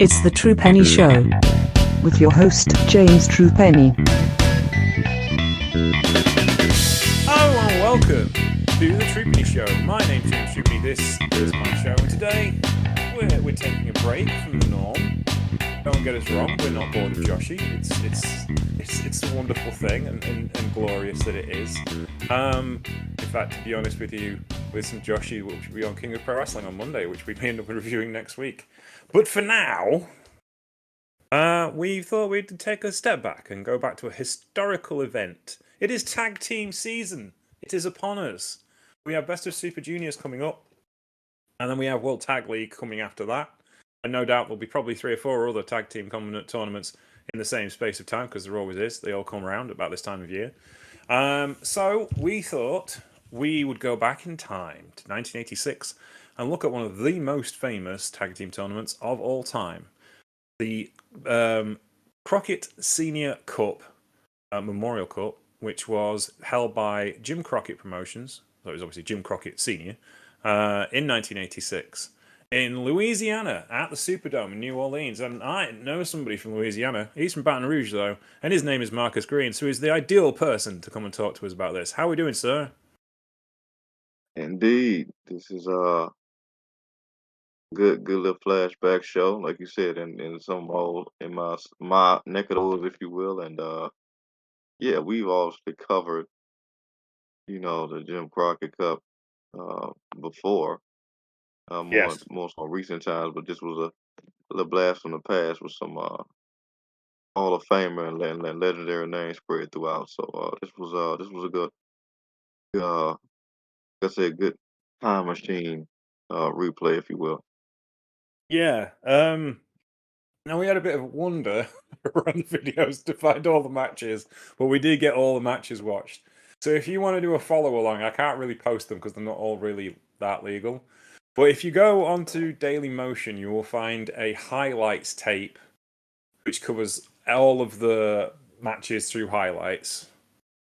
It's the True Penny Show with your host, James True Penny. Hello and welcome to the True Penny Show. My name's James True Penny. This is my show, and today we're taking a break from the norm. Don't get us wrong, we're not bored of Joshi. It's a wonderful thing and glorious that it is. In fact, to be honest with you, with some Joshi, which will be on King of Pro Wrestling on Monday, which we may end up reviewing next week. But for now, we thought we'd take a step back and go back to a historical event. It is tag team season. It is upon us. We have Best of Super Juniors coming up, and then we have World Tag League coming after that. And no doubt there'll be probably 3 or 4 other tag team tournaments in the same space of time, because there always is. They all come around about this time of year. So we thought we would go back in time to 1986 and look at one of the most famous tag team tournaments of all time. The Crockett Senior Cup, Memorial Cup, which was held by Jim Crockett Promotions. So it was obviously Jim Crockett Senior, in 1986. In Louisiana, at the Superdome in New Orleans. And I know somebody from Louisiana. He's from Baton Rouge, though, and his name is Marcus Green, so he's the ideal person to come and talk to us about this. How are we doing, sir? Indeed, this is a good little flashback show, like you said, in some old in my neck of the woods, if you will, and yeah, we've obviously covered, the Jim Crockett Cup before, Yes. more so recent times, but this was a little blast from the past with some Hall of Famer and legendary names spread throughout. So this was a good, like I said, good time machine replay, if you will. Yeah. Now, we had a bit of a wonder around the videos to find all the matches, but we did get all the matches watched. So if you want to do a follow along, I can't really post them because they're not all really that legal. But if you go onto Daily Motion, you will find a highlights tape which covers all of the matches through highlights.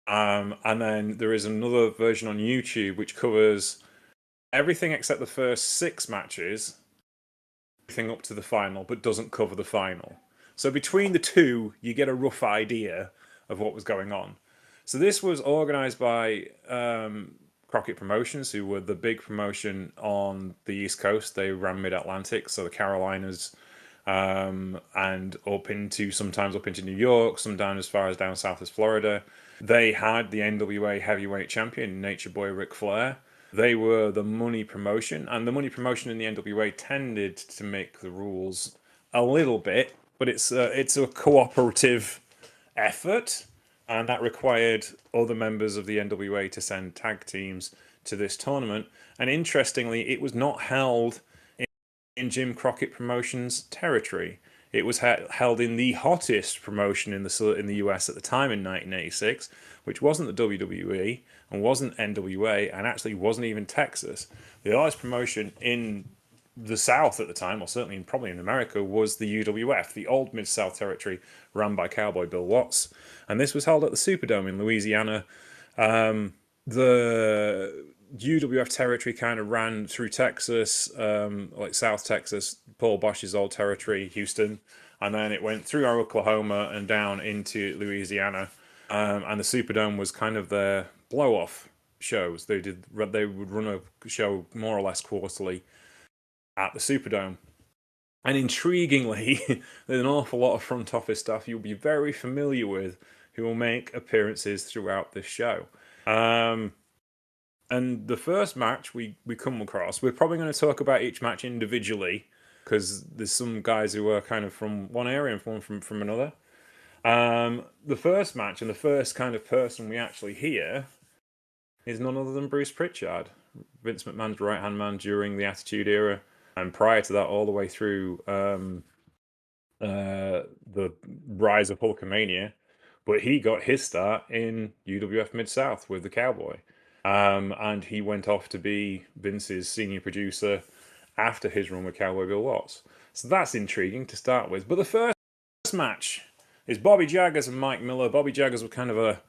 And then there is another version on YouTube which covers everything except the first 6 matches, everything up to the final, but doesn't cover the final. So between the two, you get a rough idea of what was going on. So this was organised by Crockett Promotions, who were the big promotion on the East Coast. They ran Mid-Atlantic, so the Carolinas, and sometimes up into New York, some down as far as down south as Florida. They had the NWA heavyweight champion, Nature Boy Ric Flair. They were the money promotion, and the money promotion in the NWA tended to make the rules a little bit, but it's a cooperative effort, and that required other members of the NWA to send tag teams to this tournament. And interestingly, it was not held in Jim Crockett Promotions territory. It was held in the hottest promotion in the US at the time in 1986, which wasn't the WWE and wasn't NWA, and actually wasn't even Texas. The hottest promotion in the South at the time, or certainly probably in America, was the UWF, the old Mid-South territory run by Cowboy Bill Watts. And this was held at the Superdome in Louisiana. The UWF territory kind of ran through Texas, like South Texas, Paul Bosch's old territory, Houston, and then it went through Oklahoma and down into Louisiana. And the Superdome was kind of their blow-off shows. They would run a show more or less quarterly at the Superdome. And intriguingly, there's an awful lot of front office stuff you'll be very familiar with who will make appearances throughout this show. And the first match we come across, we're probably going to talk about each match individually, because there's some guys who are kind of from one area and one from another. The first match and the first kind of person we actually hear is none other than Bruce Pritchard, Vince McMahon's right-hand man during the Attitude Era, and prior to that all the way through the rise of Hulkamania. But he got his start in UWF Mid-South with the Cowboy. And he went off to be Vince's senior producer after his run with Cowboy Bill Watts. So that's intriguing to start with. But the first match is Bobby Jaggers and Mike Miller. Bobby Jaggers was kind of a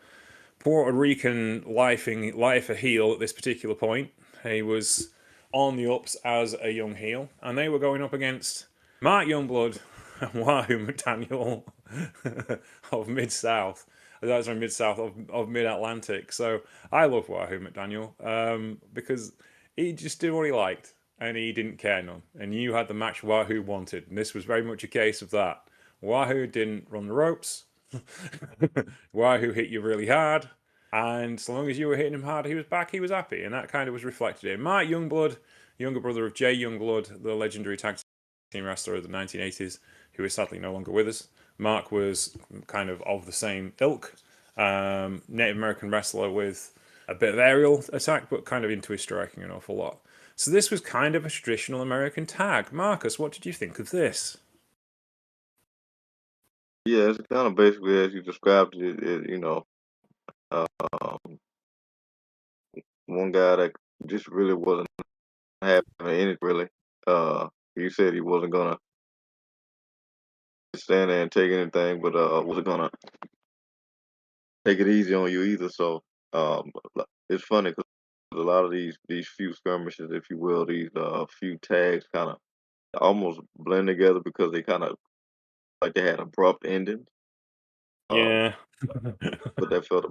Puerto Rican lifer heel at this particular point. He was on the ups as a young heel, and they were going up against Mark Youngblood and Wahoo McDaniel of Mid South. That's Mid South of Mid Atlantic. So I love Wahoo McDaniel because he just did what he liked and he didn't care none. And you had the match Wahoo wanted. And this was very much a case of that. Wahoo didn't run the ropes. Wahoo hit you really hard. And so long as you were hitting him hard, he was back, he was happy. And that kind of was reflected in Mark Youngblood, younger brother of Jay Youngblood, the legendary tag team wrestler of the 1980s, who is sadly no longer with us. Mark was kind of the same ilk, Native American wrestler with a bit of aerial attack, but kind of into his striking an awful lot. So this was kind of a traditional American tag. Marcus, what did you think of this? Yeah, it's kind of basically as you described it. Um, one guy that just really wasn't having any really. He said he wasn't gonna stand there and take anything, but wasn't gonna take it easy on you either. So it's funny because a lot of these few skirmishes, if you will, these few tags kind of almost blend together because they kind of like they had abrupt endings. Um, Yeah. but that felt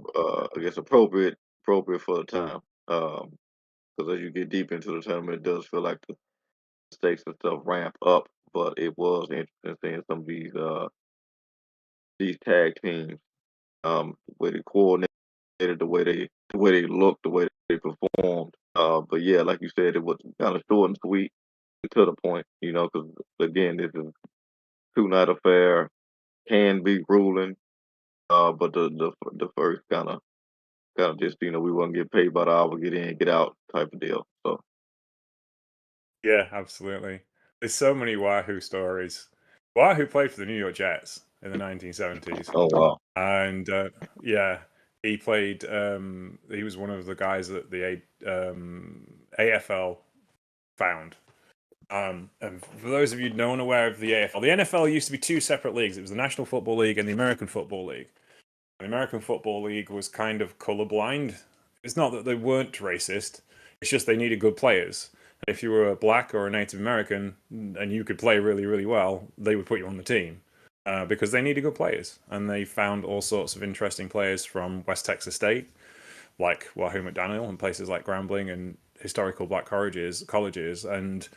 I guess appropriate for the time. Because as you get deep into the tournament, it does feel like the stakes and stuff ramp up. But it was interesting seeing some of these tag teams, the way they coordinated, the way they looked, the way they performed. But yeah, like you said, it was kind of short and sweet to the point. Because again, this is two-night affair, can be grueling. But the first kind of just we want to get paid by the hour, get in, get out type of deal. So Yeah, absolutely. There's so many Wahoo stories. Wahoo played for the New York Jets in the 1970s. oh wow, And yeah, he played. He was one of the guys that the AFL found. And for those of you no one aware of the AFL, the NFL used to be two separate leagues. It was the National Football League and the American Football League. The American Football League was kind of colorblind. It's not that they weren't racist. It's just they needed good players. And if you were a black or a Native American and you could play really, really well, they would put you on the team because they needed good players. And they found all sorts of interesting players from West Texas State, like Wahoo McDaniel, and places like Grambling and historical black colleges. And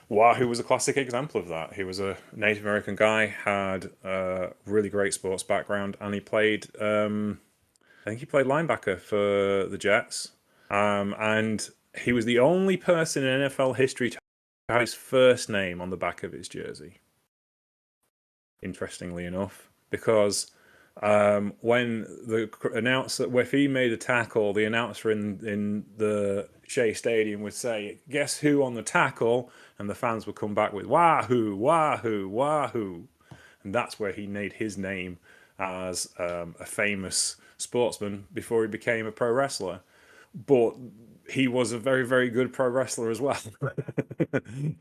Wahoo was a classic example of that. He was a Native American guy, had a really great sports background, and he played. I think he played linebacker for the Jets, and he was the only person in NFL history to have his first name on the back of his jersey. Interestingly enough, because when the announcer, if he made a tackle, the announcer in the Shea Stadium would say, "Guess who on the tackle?" And the fans would come back with "Wahoo, Wahoo, Wahoo," and that's where he made his name as a famous sportsman before he became a pro wrestler. But he was a very, very good pro wrestler as well.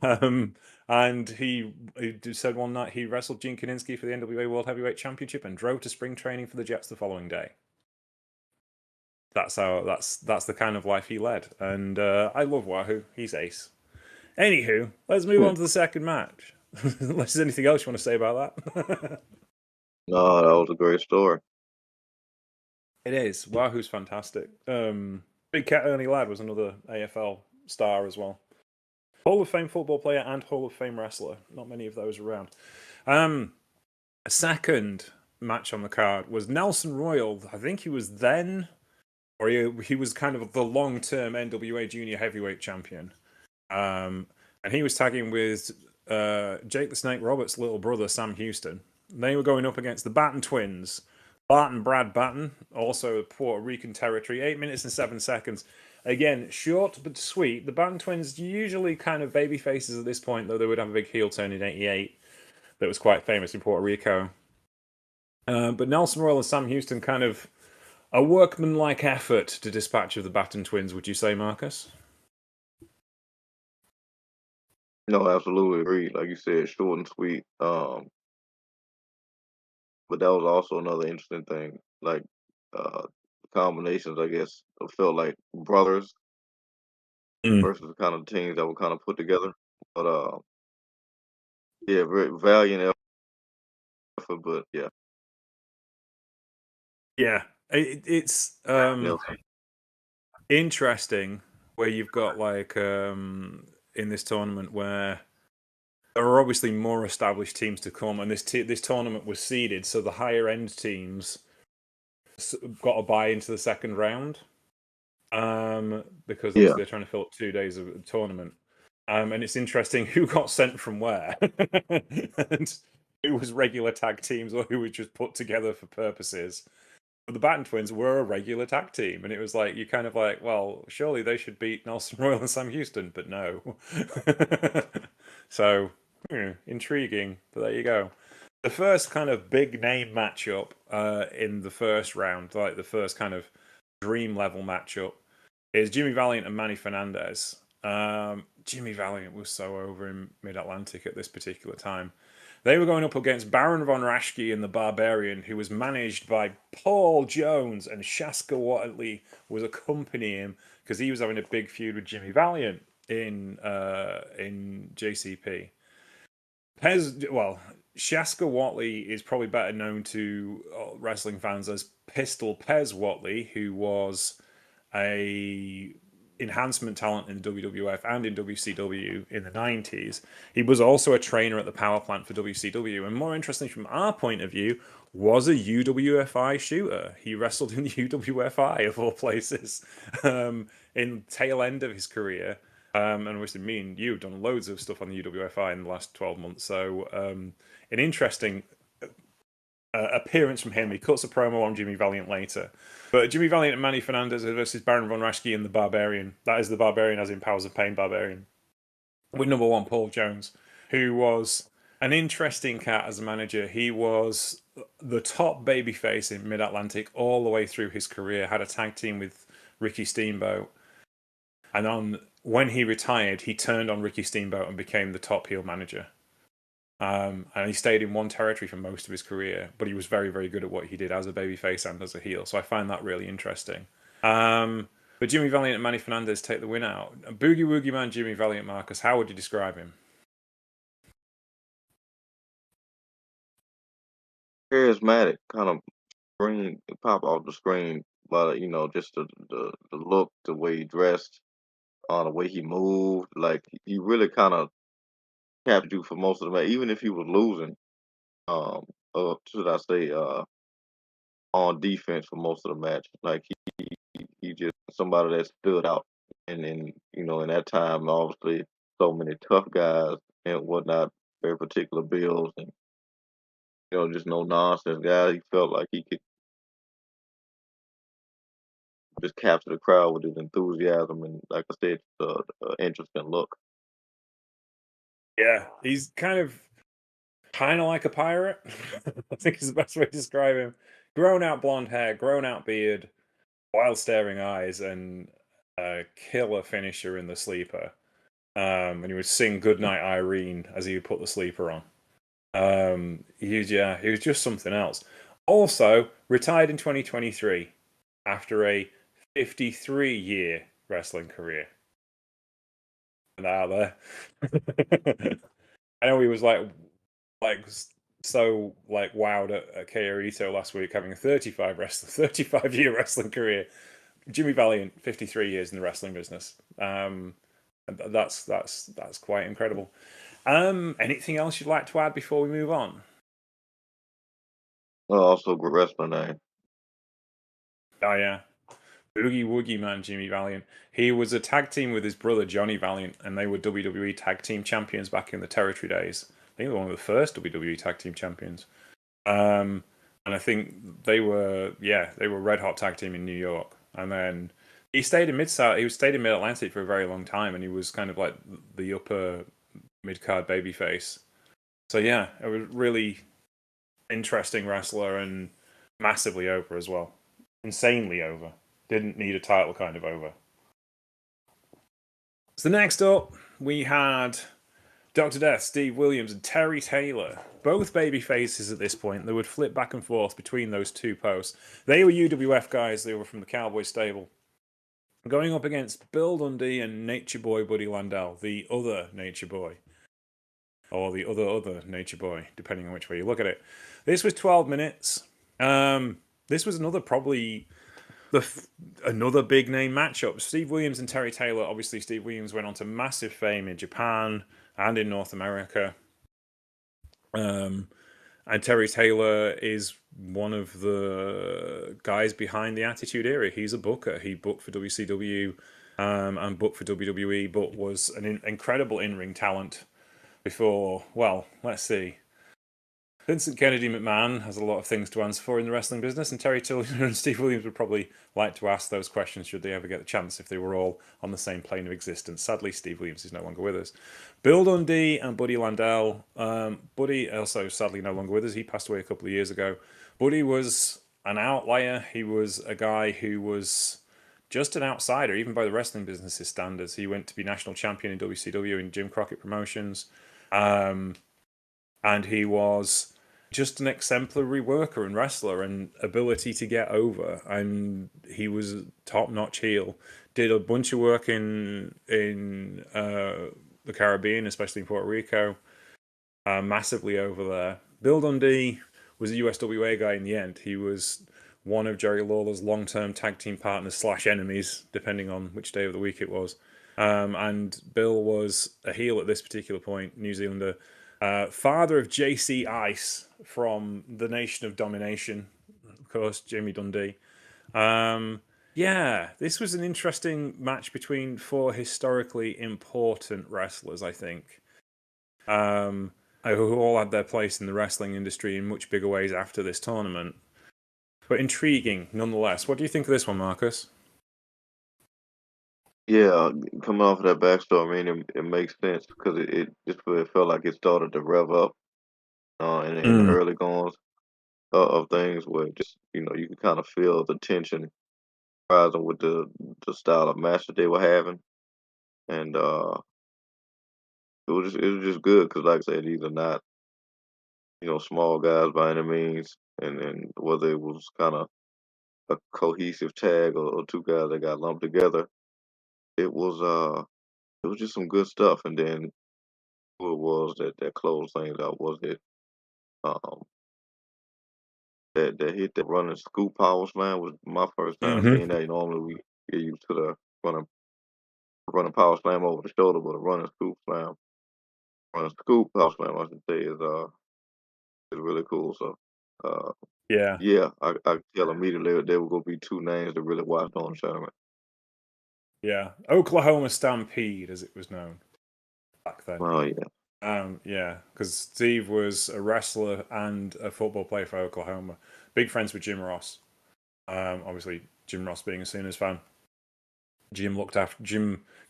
um, and he said one night he wrestled Gene Kaninsky for the NWA World Heavyweight Championship and drove to spring training for the Jets the following day. That's the kind of life he led, and I love Wahoo. He's ace. Anywho, let's move on to the second match. Unless there's anything else you want to say about that. no, that was a great story. It is. Wahoo's fantastic. Big Cat Ernie Ladd was another AFL star as well. Hall of Fame football player and Hall of Fame wrestler. Not many of those around. A second match on the card was Nelson Royal. I think he was then, or he was kind of the long-term NWA Junior Heavyweight Champion. And he was tagging with Jake the Snake Roberts' little brother, Sam Houston. They were going up against the Batten twins, Bart and Brad Batten, also Puerto Rican territory, 8 minutes and 7 seconds. Again, short but sweet. The Batten twins usually kind of baby faces at this point, though they would have a big heel turn in '88 that was quite famous in Puerto Rico. But Nelson Royal and Sam Houston kind of a workmanlike effort to dispatch of the Batten twins, would you say, Marcus? No, absolutely agreed. Like you said, short and sweet. But that was also another interesting thing. Like uh, combinations, I guess, felt like brothers Mm. versus the kind of teams that were kind of put together. But Yeah, very valiant effort, but yeah, Yeah, it's Nelson. interesting where you've got like in this tournament where there are obviously more established teams to come, and this tournament was seeded, so the higher end teams got a buy into the second round, because Yeah, obviously they're trying to fill up 2 days of the tournament. And it's interesting who got sent from where, and who was regular tag teams or who was just put together for purposes. But the Batten Twins were a regular tag team, and it was like you kind of like, well, surely they should beat Nelson Royal and Sam Houston, but no. So intriguing, but there you go. The first kind of big name matchup in the first round, like the first kind of dream level matchup, is Jimmy Valiant and Manny Fernandez. Jimmy Valiant was so over in Mid Atlantic at this particular time. They were going up against Baron von Raschke and the Barbarian, who was managed by Paul Jones, and Shaska Watley was accompanying him because he was having a big feud with Jimmy Valiant in JCP. Shaska Watley is probably better known to wrestling fans as Pistol Pez Watley, who was a enhancement talent in WWF and in WCW in the 90s. He was also a trainer at the power plant for WCW, and more interestingly from our point of view, was a UWFI shooter. He wrestled in the UWFI of all places in tail end of his career. And obviously me and you have done loads of stuff on the UWFI in the last 12 months. So an interesting appearance from him. He cuts a promo on Jimmy Valiant later. But Jimmy Valiant and Manny Fernandez versus Baron von Raschke and the Barbarian. That is the Barbarian as in Powers of Pain Barbarian. With number one, Paul Jones, who was an interesting cat as a manager. He was the top babyface in Mid-Atlantic all the way through his career. Had a tag team with Ricky Steamboat. And when he retired, he turned on Ricky Steamboat and became the top heel manager. And he stayed in one territory for most of his career, but he was very, very good at what he did as a babyface and as a heel. So I find that really interesting. But Jimmy Valiant and Manny Fernandez take the win out. Boogie Woogie Man Jimmy Valiant, Marcus, how would you describe him? charismatic, kind of screen pop off the screen, but just the look, the way he dressed, the way he moved, like he really kind of captured you for most of the match, even if he was losing. Should I say, on defense for most of the match, like he just somebody that stood out, and in that time, obviously, so many tough guys and whatnot, very particular bills, and just no nonsense guy. He felt like he could just capture the crowd with his enthusiasm and, like I said, the interesting look. Yeah, he's kind of like a pirate. I think is the best way to describe him. Grown out blonde hair, grown out beard, wild staring eyes, and a killer finisher in the sleeper. And he would sing "Goodnight Irene" as he would put the sleeper on. He was just something else. Also retired in 2023 after a 53-year wrestling career. And out there, I know he was like so like wowed at KO last week having a 35-year wrestling career. Jimmy Valiant, 53 years in the wrestling business. And that's quite incredible. Anything else you'd like to add before we move on? Also, good wrestling name. Oh yeah, Boogie Woogie Man Jimmy Valiant. He was a tag team with his brother Johnny Valiant, and they were WWE Tag Team Champions back in the Territory days. I think they were one of the first WWE Tag Team Champions. And I think they were red hot tag team in New York. And then he stayed in stayed in Mid Atlantic for a very long time, and he was kind of like the upper mid card babyface. So yeah, it was really interesting wrestler and massively over as well. Insanely over. Didn't need a title kind of over. So next up, we had Dr. Death, Steve Williams, and Terry Taylor. Both baby faces at this point. They would flip back and forth between those two posts. They were UWF guys. They were from the Cowboy stable. Going up against Bill Dundee and Nature Boy Buddy Landell, the other Nature Boy. or the other Nature Boy, depending on which way you look at it. This was 12 minutes. This was probably another big name matchup. Steve Williams and Terry Taylor. Obviously, Steve Williams went on to massive fame in Japan and in North America. And Terry Taylor is one of the guys behind the Attitude Era. He's a booker. He booked for WCW and booked for WWE, but was an incredible in-ring talent before, well, let's see. Vincent Kennedy McMahon has a lot of things to answer for in the wrestling business, and Terry Taylor and Steve Williams would probably like to ask those questions should they ever get the chance if they were all on the same plane of existence. Sadly, Steve Williams is no longer with us. Bill Dundee and Buddy Landel. Buddy also sadly no longer with us. He passed away a couple of years ago. Buddy was an outlier. He was a guy who was just an outsider, even by the wrestling business's standards. He went to be national champion in WCW in Jim Crockett Promotions. And he was just an exemplary worker and wrestler and ability to get over. And he was a top-notch heel. Did a bunch of work in the Caribbean, especially in Puerto Rico. Massively over there. Bill Dundee was a USWA guy in the end. He was one of Jerry Lawler's long-term tag team partners / enemies, depending on which day of the week it was. And Bill was a heel at this particular point, New Zealander. Father of JC Ice from the Nation of Domination, of course, Jamie Dundee. Yeah, this was an interesting match between 4 historically important wrestlers, I think, who all had their place in the wrestling industry in much bigger ways after this tournament. But intriguing, nonetheless. What do you think of this one, Marcus? Yeah, coming off of that backstory, I mean, it makes sense because it felt like it started to rev up in the early goings of things where just you could kind of feel the tension rising with the style of match that they were having, and it was just good because, like I said, these are not small guys by any means, and whether it was kind of a cohesive tag or two guys that got lumped together, it was just some good stuff, and then who it was that closed things out was it um that hit the running scoop power slam was my first time Mm-hmm. seeing that. Normally we get used to the running power slam over the shoulder, but a running scoop power slam I should say is really cool. So uh Yeah, yeah, I could tell immediately that there were gonna be two names to really watch on the tournament. yeah. Oklahoma Stampede, as it was known back then. Oh yeah. Yeah, because Steve was a wrestler and a football player for Oklahoma. Big friends with Jim Ross. Obviously, Jim Ross being a Sooners fan. Jim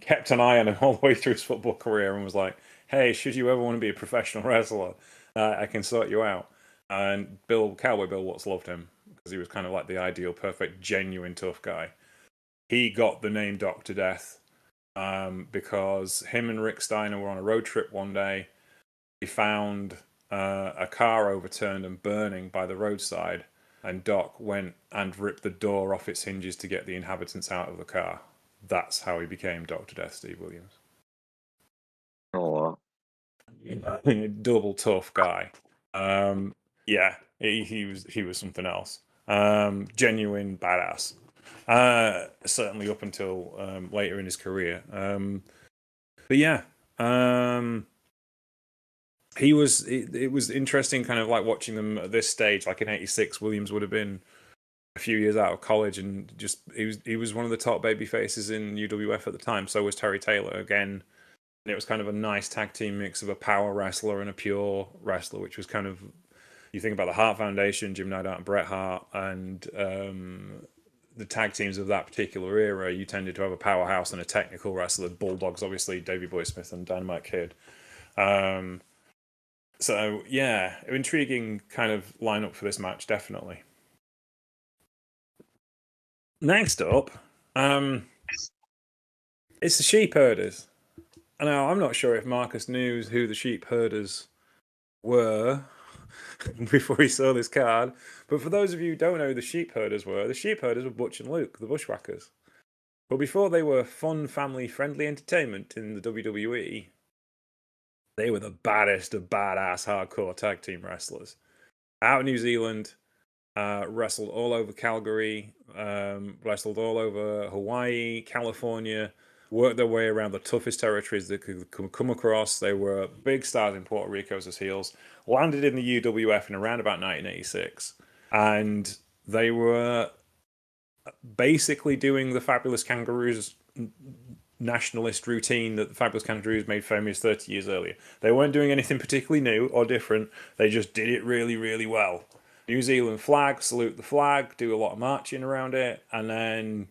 kept an eye on him all the way through his football career and was like, "Hey, should you ever want to be a professional wrestler, I can sort you out." And Cowboy Bill Watts loved him because he was kind of like the ideal, perfect, genuine tough guy. He got the name Dr. Death because him and Rick Steiner were on a road trip one day. He found a car overturned and burning by the roadside, and Doc went and ripped the door off its hinges to get the inhabitants out of the car. That's how he became Dr. Death Steve Williams. Oh Double tough guy. Yeah, he was something else. Genuine badass. Certainly up until later in his career. But yeah, he was. It was interesting, kind of like watching them at this stage. Like in '86, Williams would have been a few years out of college, and just he was one of the top baby faces in UWF at the time. So was Terry Taylor again. And it was kind of a nice tag team mix of a power wrestler and a pure wrestler, which was kind of, you think about the Hart Foundation, Jim Neidhart and Bret Hart, and the tag teams of that particular era, you tended to have a powerhouse and a technical wrestler. Bulldogs, obviously, Davey Boy Smith and Dynamite Kid. So yeah, intriguing kind of lineup for this match, definitely. Next up, it's the Sheep Herders. Now, I'm not sure if Marcus knew who the Sheep Herders were before he saw this card, but for those of you who don't know who the Sheep Herders were Butch and Luke, the Bushwhackers. But before they were fun, family-friendly entertainment in the WWE, They were the baddest of badass hardcore tag team wrestlers. Out of New Zealand, wrestled all over Calgary, wrestled all over Hawaii, California, worked their way around the toughest territories they could come across. They were big stars in Puerto Rico as heels, landed in the UWF in around about 1986, and they were basically doing the Fabulous Kangaroos nationalist routine that the Fabulous Kangaroos made famous 30 years earlier. They weren't doing anything particularly new or different. They just did it really, really well. New Zealand flag, salute the flag, do a lot of marching around it, and then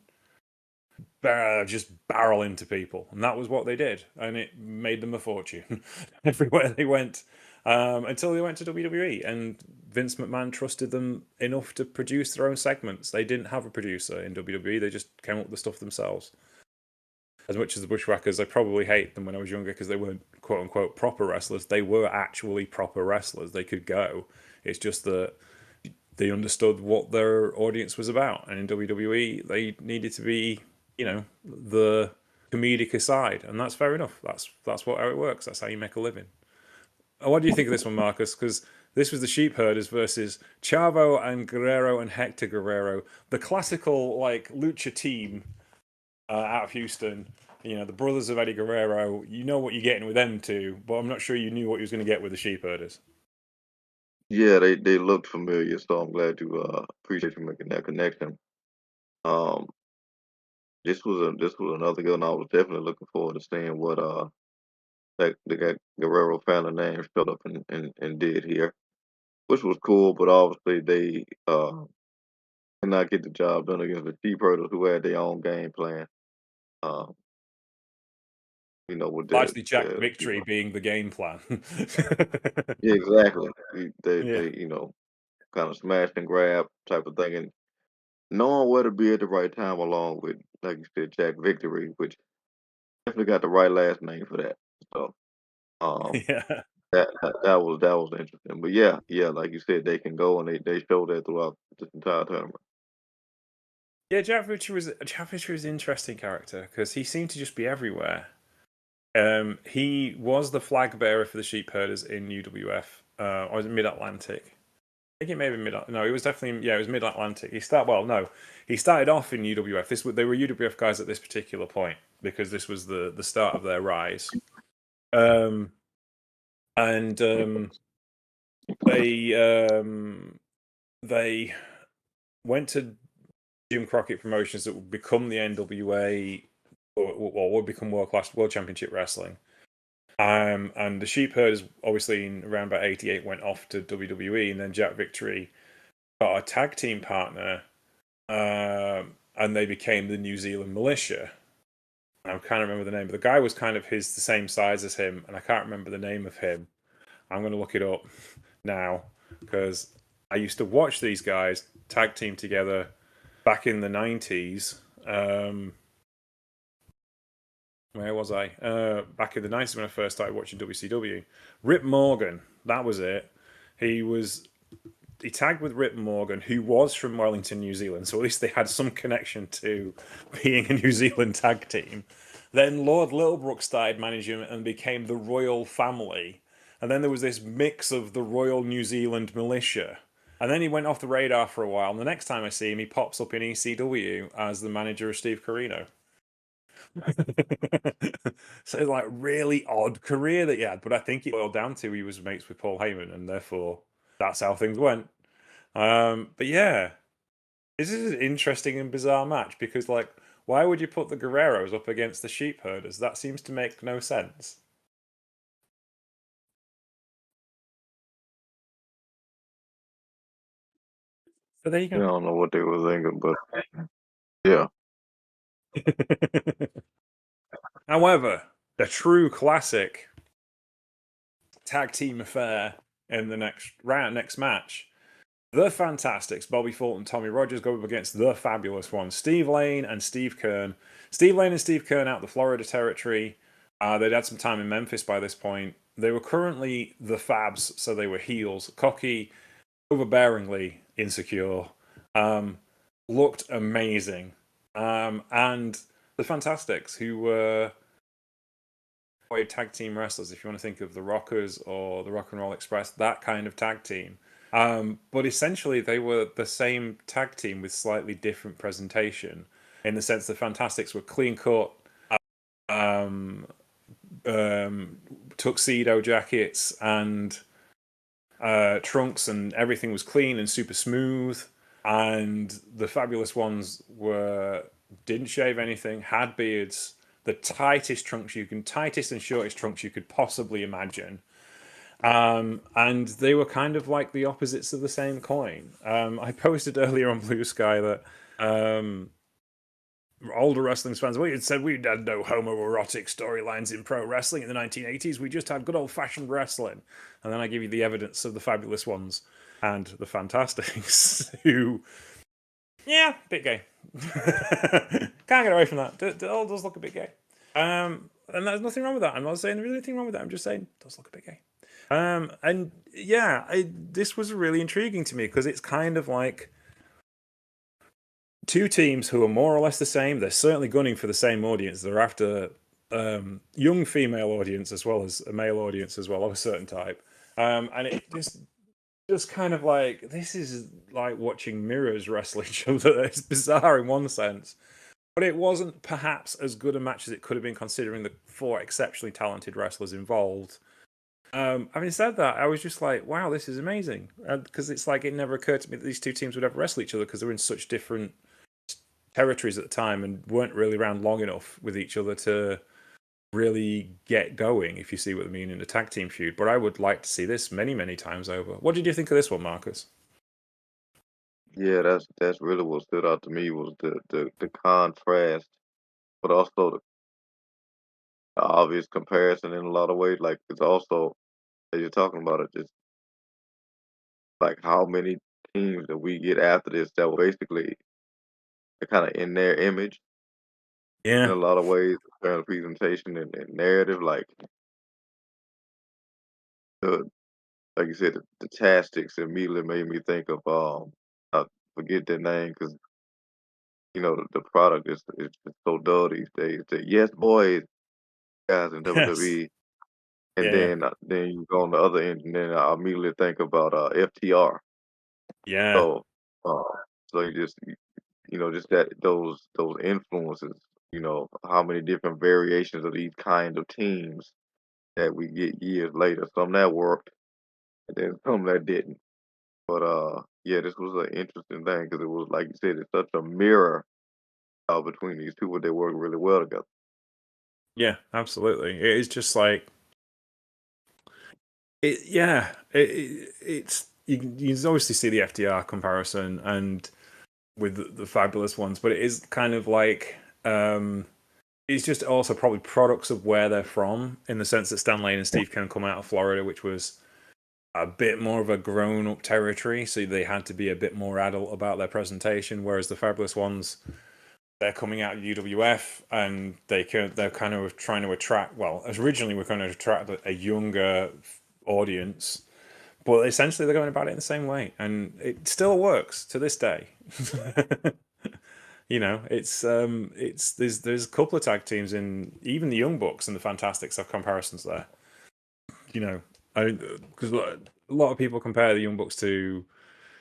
just barrel into people. And that was what they did. And it made them a fortune everywhere they went, until they went to WWE. And Vince McMahon trusted them enough to produce their own segments. They didn't have a producer in WWE. They just came up with the stuff themselves. As much as the Bushwhackers, I probably hate them when I was younger because they weren't quote unquote proper wrestlers. They were actually proper wrestlers. They could go. It's just that they understood what their audience was about. And in WWE, they needed to be, the comedic aside. And that's fair enough. That's how it works. That's how you make a living. What do you think of this one, Marcus? Because this was the Sheep Herders versus Chavo and Guerrero and Hector Guerrero, the classical lucha team out of Houston. The brothers of Eddie Guerrero. You know what you're getting with them two, but I'm not sure you knew what you was going to get with the Sheep Herders. Yeah, they looked familiar, so I'm glad you appreciate you making that connection. This was another good one. I was definitely looking forward to seeing what that the Guerrero family name showed up and did here, which was cool. But obviously they did not get the job done against the Sheep Herders, who had their own game plan. Uh, with Largely Jack the Victory being the game plan. yeah, exactly. They Yeah. kind of smash and grab type of thing, and knowing where to be at the right time, along with, like you said, Jack Victory, which definitely got the right last name for that. So Yeah. that was interesting. But yeah, like you said, they can go, and they showed that throughout this entire tournament. Yeah, Jack Victory was an interesting character because he seemed to just be everywhere. He was the flag bearer for the Sheep Herders in UWF. Or was it Mid Atlantic? I think it may have been Mid. No, it was definitely it was Mid Atlantic. He started off in UWF. They were UWF guys at this particular point because this was the start of their rise. They went to Jim Crockett Promotions that would become the NWA, or would become World Championship Wrestling. And the Sheep Herders, obviously, in around about '88, went off to WWE, and then Jack Victory got a tag team partner, and they became the New Zealand Militia. I can't remember the name, but the guy was kind of the same size as him, and I can't remember the name of him. I'm going to look it up now because I used to watch these guys tag team together back in the 90s. Where was I? Back in the 90s when I first started watching WCW. Rip Morgan, that was it. He tagged with Rip Morgan, who was from Wellington, New Zealand, so at least they had some connection to being a New Zealand tag team. Then Lord Littlebrook started managing and became the Royal Family. And then there was this mix of the Royal New Zealand Militia. And then he went off the radar for a while, and the next time I see him, he pops up in ECW as the manager of Steve Corino. So it's really odd career that he had, but I think it boiled down to he was mates with Paul Heyman, and therefore that's how things went. But yeah, this is an interesting and bizarre match because why would you put the Guerreros up against the Sheep Herders? That seems to make no sense. But there you I go. don't know what they were thinking, but yeah. However, the true classic tag team affair in the next match. The Fantastics, Bobby Fulton, Tommy Rogers, go up against the Fabulous Ones, Steve Lane and Steve Kern. Steve Lane and Steve Kern out the Florida territory. They'd had some time in Memphis by this point. They were currently the Fabs, so they were heels. Cocky, overbearingly insecure. Looked amazing. And the Fantastics, who were tag team wrestlers, if you want to think of the Rockers or the Rock and Roll Express, that kind of tag team. But essentially, they were the same tag team with slightly different presentation, in the sense the Fantastics were clean cut, um, tuxedo jackets and trunks, and everything was clean and super smooth. And the Fabulous Ones didn't shave anything, had beards, the tightest and shortest trunks you could possibly imagine. And they were kind of like the opposites of the same coin. I posted earlier on Blue Sky that older wrestling fans, we had said we had no homoerotic storylines in pro wrestling in the 1980s. We just had good old-fashioned wrestling. And then I give you the evidence of the Fabulous Ones and the Fantastics, who, yeah, bit gay. Can't get away from that. It all does look a bit gay. And there's nothing wrong with that. I'm not saying there's anything wrong with that. I'm just saying it does look a bit gay. And yeah, this was really intriguing to me, because it's kind of like two teams who are more or less the same. They're certainly gunning for the same audience. They're after young female audience as well as a male audience as well of a certain type. And it just kind of like, this is like watching mirrors wrestle each other. It's bizarre in one sense, but it wasn't perhaps as good a match as it could have been, considering the 4 exceptionally talented wrestlers involved. Having said that, I was just like, wow, this is amazing. Because it's like, it never occurred to me that these two teams would ever wrestle each other, because they were in such different territories at the time and weren't really around long enough with each other to really get going, if you see what I mean, in a tag team feud. But I would like to see this many, many times over. What did you think of this one, Marcus? Yeah, that's really what stood out to me, was the contrast, but also the obvious comparison in a lot of ways. Like, it's also, as you're talking about it, just like how many teams that we get after this that were basically kind of in their image in Yeah. a lot of ways, kind of presentation and narrative. The like you said, the Tastics immediately made me think of I forget their name, because the product is just so dull these days. The Yes Boys guys in Yes. WWE, and Yeah. then you go on the other end, and then I immediately think about FTR. Yeah. So uh, so just that those influences. How many different variations of these kind of teams that we get years later. Some that worked, and then some that didn't. But yeah, this was an interesting thing, because it was, like you said, it's such a mirror between these two, but they work really well together. Yeah, absolutely. It is just like it's you can obviously see the FDR comparison and with the Fabulous Ones, but it is kind of like it's just also probably products of where they're from, in the sense that Stan Lane and Steve Keirn come out of Florida, which was a bit more of a grown-up territory, so they had to be a bit more adult about their presentation, whereas the Fabulous Ones, they're coming out of UWF, and they're kind of trying to attract, well, originally we're going to attract a younger audience, but essentially they're going about it in the same way, and it still works to this day. It's there's a couple of tag teams in even the Young Bucks and the Fantastics have comparisons there. Because a lot of people compare the Young Bucks to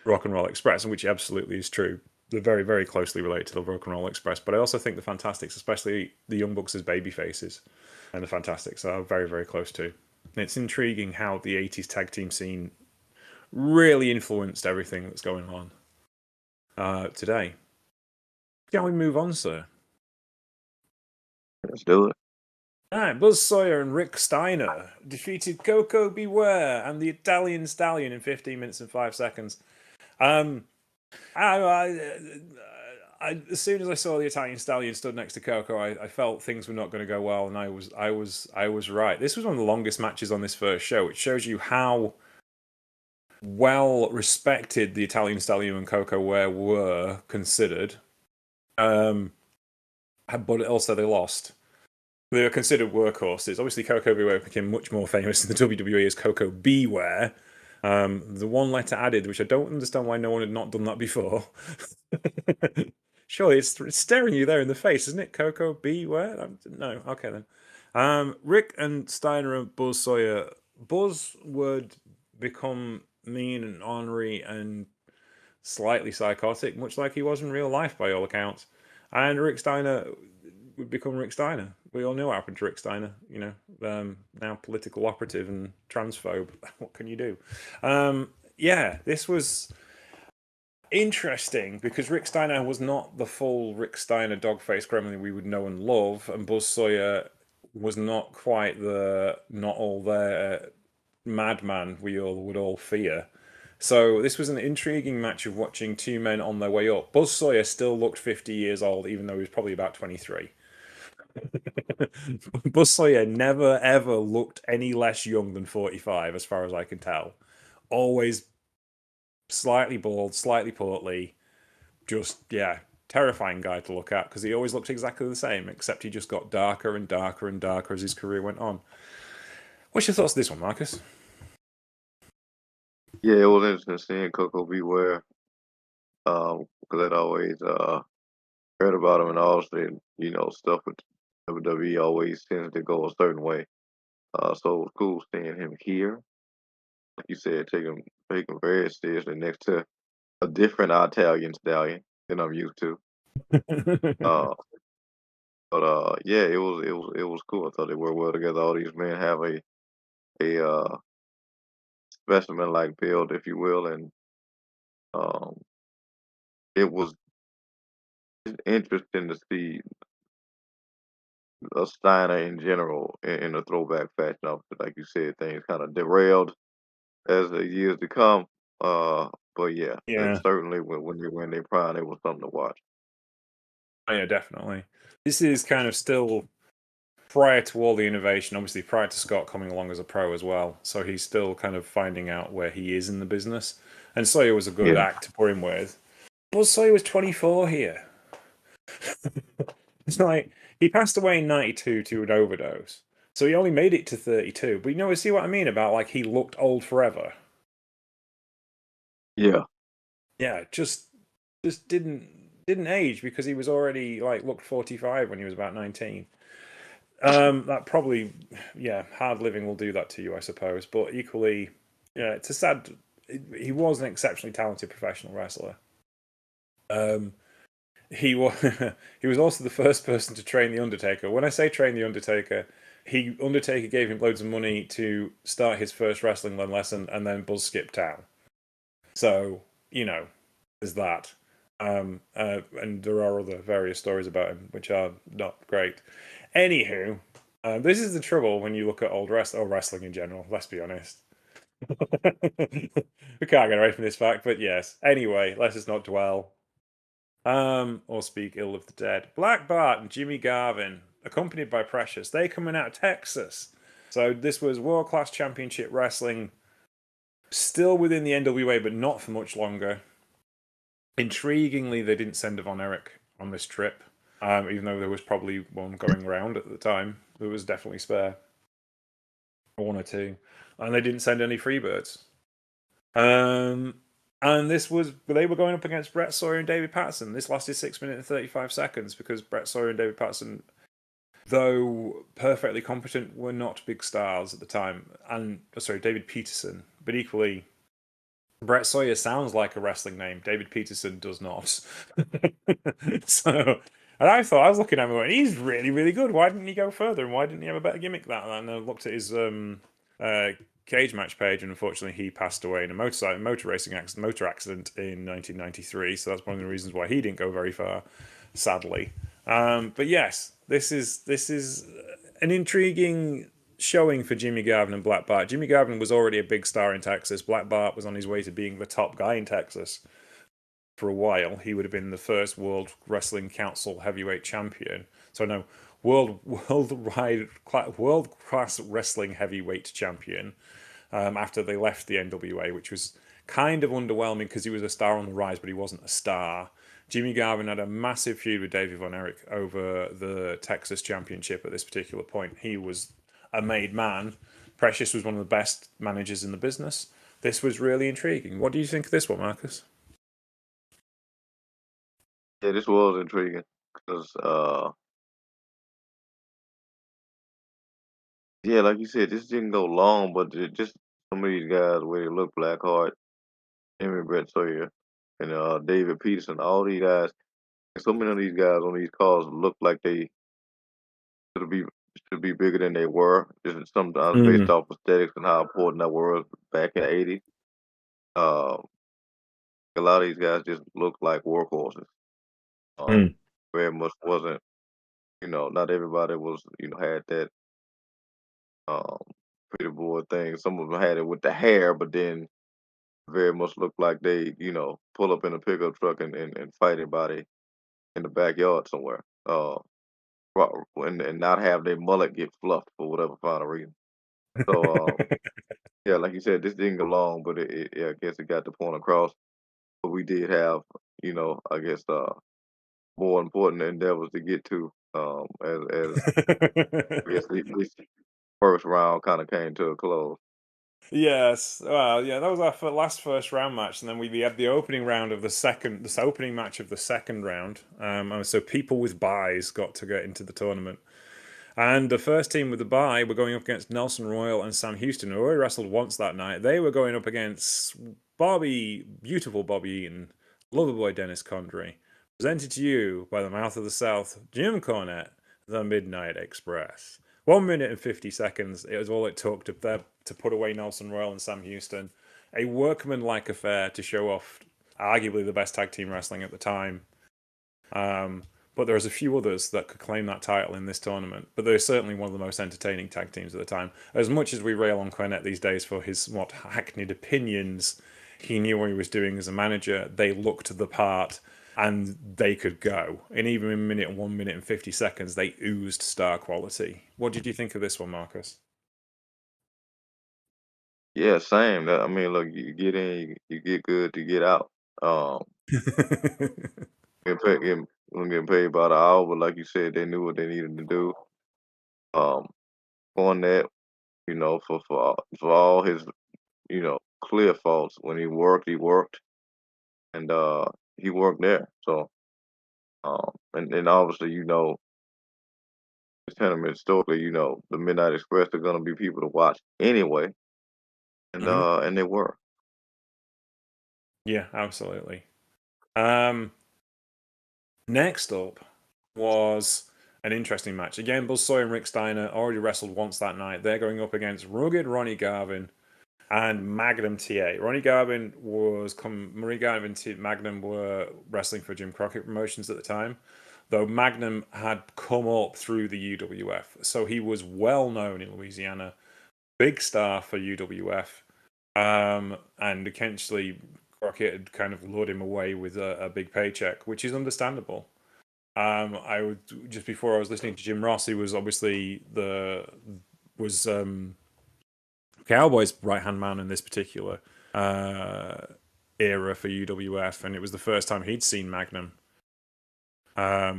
Rock and Roll Express, and which absolutely is true. They're very, very closely related to the Rock and Roll Express. But I also think the Fantastics, especially the Young Bucks as baby faces, and the Fantastics are very, very close too. And it's intriguing how the 80s tag team scene really influenced everything that's going on today. Can we move on, sir? Let's do it. All right, Buzz Sawyer and Rick Steiner defeated Coco Beware and the Italian Stallion in 15 minutes and 5 seconds. As soon as I saw the Italian Stallion stood next to Coco, I felt things were not going to go well, and I was right. This was one of the longest matches on this first show, which shows you how well respected the Italian Stallion and Coco were considered. But also they lost. They were considered workhorses. Obviously, Coco Beware became much more famous in the WWE as Coco Beware. The one letter added, which I don't understand why no one had not done that before. Surely it's staring you there in the face, isn't it? Coco Beware? No, okay then. Rick and Steiner and Buzz Sawyer. Buzz would become mean and ornery and slightly psychotic, much like he was in real life by all accounts. And Rick Steiner would become Rick Steiner. We all know what happened to Rick Steiner, now political operative and transphobe. What can you do? Yeah, this was interesting because Rick Steiner was not the full Rick Steiner dog-faced gremlin we would know and love, and Buzz Sawyer was not quite the not all there madman we all would all fear. So this was an intriguing match of watching two men on their way up. Buzz Sawyer still looked 50 years old, even though he was probably about 23. Buzz Sawyer never ever looked any less young than 45, as far as I can tell. Always slightly bald, slightly portly, just, yeah, terrifying guy to look at because he always looked exactly the same, except he just got darker and darker and darker as his career went on. What's your thoughts on this one, Marcus? Yeah, it was interesting seeing Coco Beware. Because I'd always heard about him, and obviously, stuff with WWE always tends to go a certain way. So it was cool seeing him here. Like you said, take him very seriously next to a different Italian stallion than I'm used to. Uh, but yeah, it was cool. I thought they worked well together. All these men have a specimen like build, if you will, and um, it was interesting to see a Steiner in general in a throwback fashion. Obviously, like you said, things kind of derailed as the years to come. But yeah, Yeah. certainly when they were in their prime, it was something to watch. Oh, yeah, definitely. This is kind of still prior to all the innovation, obviously prior to Scott coming along as a pro as well. So he's still kind of finding out where he is in the business. And Sawyer was a good Yeah, act to put him with. Buzz Sawyer was 24 here. It's like he passed away in 92 to an overdose. So he only made it to 32. But see what I mean about like he looked old forever. yeah, Yeah, just didn't age because he was already like looked 45 when he was about 19. That probably, yeah, hard living will do that to you, I suppose. But equally, yeah, it's a sad. He was an exceptionally talented professional wrestler. Um, he was he was also the first person to train the Undertaker. When I say train the Undertaker, Undertaker gave him loads of money to start his first wrestling lesson, and then Buzz skipped town. So there's that. And there are other various stories about him which are not great. Anywho, this is the trouble when you look at old wrestling in general. Let's be honest. We can't get away from this fact, but yes. Anyway, let's just not dwell. Or speak ill of the dead. Black Bart and Jimmy Garvin, accompanied by Precious, they coming out of Texas. So this was World Class Championship Wrestling, still within the NWA, but not for much longer. Intriguingly, they didn't send a Von Erich on this trip, even though there was probably one going around at the time. There was definitely spare, one or two, and they didn't send any Freebirds. And they were going up against Brett Sawyer and David Patterson. This lasted 6 minutes and 35 seconds because Brett Sawyer and David Patterson, though perfectly competent, were not big stars at the time. And David Peterson, but equally, Brett Sawyer sounds like a wrestling name. David Peterson does not. So, and I was looking at him going, he's really, really good. Why didn't he go further? And why didn't he have a better gimmick than that? And I looked at his cage match page, and unfortunately, he passed away in a motor accident in 1993. So that's one of the reasons why he didn't go very far, sadly. But yes, this is an intriguing showing for Jimmy Garvin and Black Bart. Jimmy Garvin was already a big star in Texas. Black Bart was on his way to being the top guy in Texas for a while. He would have been the first World Wrestling Council heavyweight champion. So no, world class wrestling heavyweight champion. After they left the NWA, which was kind of underwhelming because he was a star on the rise, but he wasn't a star. Jimmy Garvin had a massive feud with David Von Erich over the Texas Championship at this particular point. He was a made man. Precious was one of the best managers in the business. This was really intriguing. What do you think of this one, Marcus? yeah. This was intriguing because yeah, like you said, this didn't go long, but just some of these guys where they look Blackheart, Henry Brett Sawyer, and David Peterson, all these guys, so many of these guys on these calls look like they should be should be bigger than they were. Just sometimes based Mm, off aesthetics and how important that was back in the '80s. Uh, a lot of these guys just look like workhorses. mm. Very much wasn't, not everybody was, had that um pretty boy thing. Some of them had it with the hair, but then very much looked like they, pull up in a pickup truck and fight anybody in the backyard somewhere. And not have their mullet get fluffed for whatever kind of reason. So, yeah, like you said, this didn't go long, but yeah, I guess it got the point across. But we did have, I guess, more important endeavors to get to, as I guess this first round kind of came to a close. Yes. Well, yeah, that was our last first round match, and then we had the opening round of the second, this opening match of the second round. And so people with buys got to get into the tournament. And the first team with the bye were going up against Nelson Royal and Sam Houston, who already wrestled once that night. They were going up against beautiful Bobby Eaton, Loverboy Dennis Condrey. Presented to you by the Mouth of the South, Jim Cornette, the Midnight Express. 1 minute and 50 seconds. It was all it took to put away Nelson Royal and Sam Houston. A workmanlike affair to show off arguably the best tag team wrestling at the time. Um, but there's a few others that could claim that title in this tournament. But they're certainly one of the most entertaining tag teams at the time. As much as we rail on Cornette these days for his somewhat hackneyed opinions, he knew what he was doing as a manager. They looked the part and they could go. And even in 1 minute and 50 seconds, they oozed star quality. What did you think of this one, Marcus? Yeah, same. I mean, look, you get in, you get good to get out. Um, getting paid by the hour, but like you said, they knew what they needed to do. Um, on that, for all his, clear faults, when he worked, and he worked there. So, and obviously, this tournament historically, the Midnight Express are gonna be people to watch anyway, Mhm. and they were. Yeah, absolutely. Um, Next up was an interesting match. Again, Buzz Sawyer and Rick Steiner already wrestled once that night. They're going up against rugged Ronnie Garvin and Magnum TA. Marie Garvin and Magnum were wrestling for Jim Crockett Promotions at the time, though Magnum had come up through the UWF. So he was well known in Louisiana, big star for UWF. And essentially Crockett had kind of lured him away with a big paycheck, which is understandable. I would just before I was listening to Jim Ross, he was obviously the was Cowboy's right hand man in this particular uh, era for UWF, and it was the first time he'd seen Magnum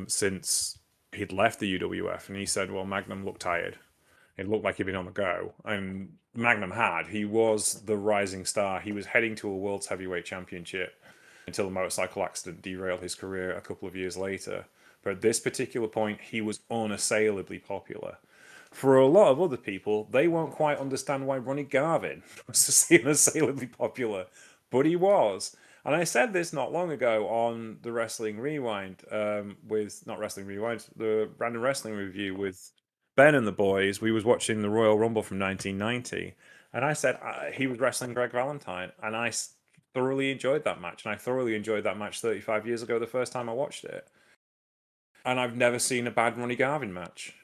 since he'd left the UWF, and he said, "Well, Magnum looked tired. It looked like he'd been on the go, and Magnum had. He was the rising star. He was heading to a World's Heavyweight Championship until a motorcycle accident derailed his career a couple of years later. But at this particular point, he was unassailably popular. For a lot of other people, they won't quite understand why Ronnie Garvin was unassailably popular, but he was. And I said this not long ago on the Wrestling Rewind, with not Wrestling Rewind, the Random Wrestling Review with Ben and the boys. We was watching the Royal Rumble from 1990, and I said he was wrestling Greg Valentine, and I thoroughly enjoyed that match, and I thoroughly enjoyed that match 35 years ago the first time I watched it. And I've never seen a bad Ronnie Garvin match.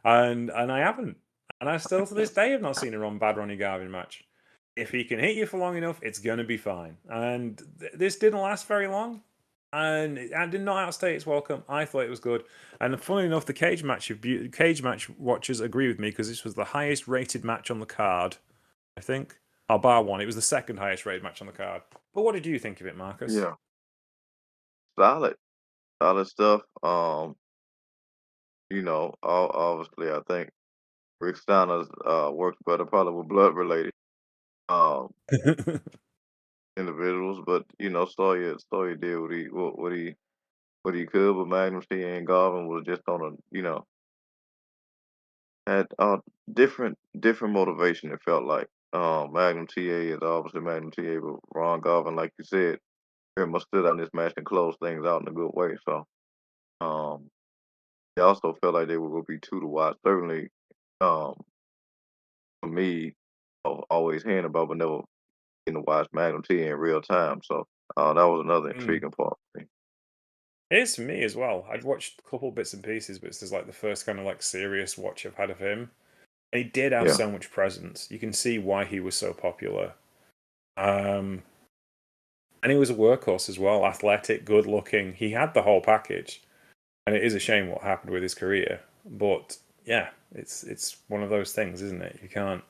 and I haven't. And I still to this day have not seen a bad Ronnie Garvin match. If he can hit you for long enough, it's going to be fine. And this didn't last very long. And it did not outstay its welcome. I thought it was good. And funnily enough, the cage match watchers agree with me because this was the highest rated match on the card, I think. Oh, bar one. It was the second highest rated match on the card. But what did you think of it, Marcus? Yeah, solid, solid stuff. Obviously, I think Rick Steiner's works better probably with blood related um individuals, but Sawyer did what he could, but Magnum TA and Garvin was just on a had different motivation. It felt like Magnum TA is obviously Magnum TA, but Ron Garvin, like you said, very much stood out in this match and closed things out in a good way. So um, they also felt like they were going to be two to watch. Certainly, um, for me, always hearing about, but never getting to watch Magnum TA in real time. So that was another Mm. intriguing part for me. It is for me as well. I'd watched a couple bits and pieces, but this is like the first kind of like serious watch I've had of him. And he did have Yeah, so much presence. You can see why he was so popular. Um, and he was a workhorse as well, athletic, good looking. He had the whole package. And it is a shame what happened with his career. But yeah, it's one of those things, isn't it? You can't.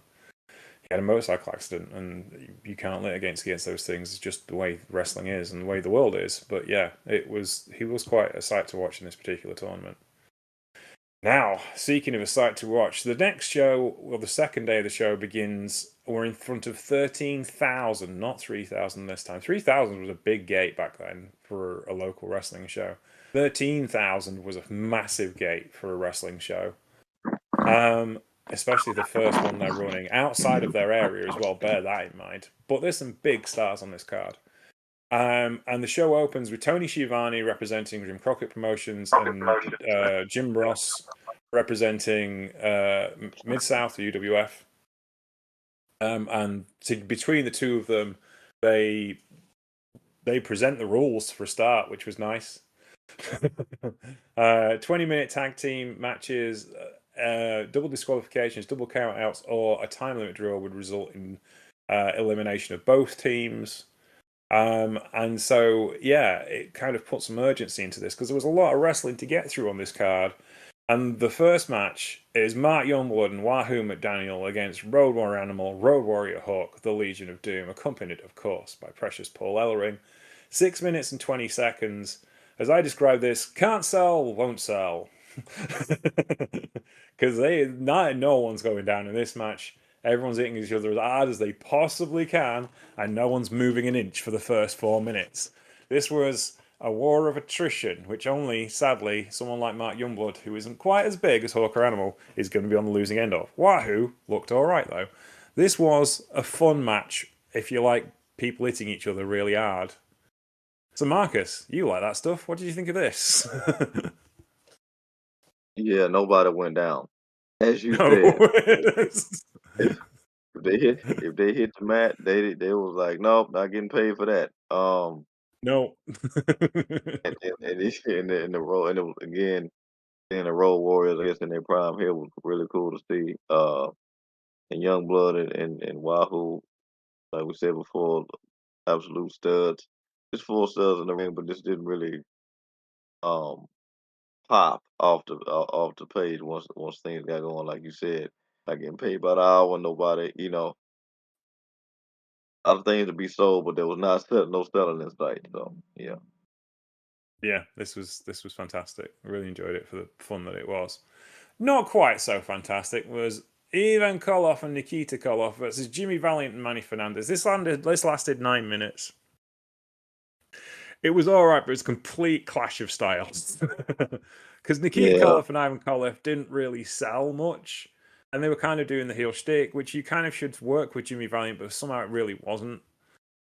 He had a motorcycle accident, and you can't litigate against those things. It's just the way wrestling is and the way the world is. But yeah, he was quite a sight to watch in this particular tournament. Now, speaking of a sight to watch, the next show, well, the second day of the show begins. We're in front of 13,000, not 3,000 this time. 3,000 was a big gate back then for a local wrestling show. 13,000 was a massive gate for a wrestling show. Especially the first one they're running outside of their area as well. Bear that in mind. But there's some big stars on this card. And the show opens with Tony Schiavone representing Jim Crockett Promotions and Jim Ross representing Mid South UWF. And between the two of them, they present the rules for a start, which was nice. 20-minute tag team matches, double disqualifications, double countouts, or a time limit draw would result in elimination of both teams. And so, yeah, it kind of put some urgency into this because there was a lot of wrestling to get through on this card. And the first match is Mark Youngblood and Wahoo McDaniel against Road Warrior Animal, Road Warrior Hook, the Legion of Doom, accompanied, of course, by Precious Paul Ellering. 6 minutes and 20 seconds. As I describe this, can't sell, won't sell. Because no one's going down in this match. Everyone's hitting each other as hard as they possibly can, and no one's moving an inch for the first 4 minutes. This was a war of attrition, which only, sadly, someone like Mark Youngblood, who isn't quite as big as Hawker Animal, is going to be on the losing end of. Wahoo looked alright, though. This was a fun match if you like people hitting each other really hard. So, Marcus, you like that stuff. What did you think of this? yeah. Nobody went down, as you No. said. If if they hit the mat, they was like, nope, not getting paid for that. No. In the role, and it was, again, in the Road Warriors, I guess in their prime here was really cool to see. And Youngblood and Wahoo, like we said before, absolute studs. Just full studs in the ring, but just didn't really um pop off the page once things got going, like you said, like getting paid by the hour, nobody, other things to be sold, but there was no selling in sight. So yeah. Yeah, this was fantastic. I really enjoyed it for the fun that it was. Not quite so fantastic was Ivan Koloff and Nikita Koloff versus Jimmy Valiant and Manny Fernandez. This lasted 9 minutes. It was all right, but it was a complete clash of styles. Because Nikita Yeah. Koloff and Ivan Koloff didn't really sell much, and they were kind of doing the heel shtick, which you kind of should work with Jimmy Valiant, but somehow it really wasn't.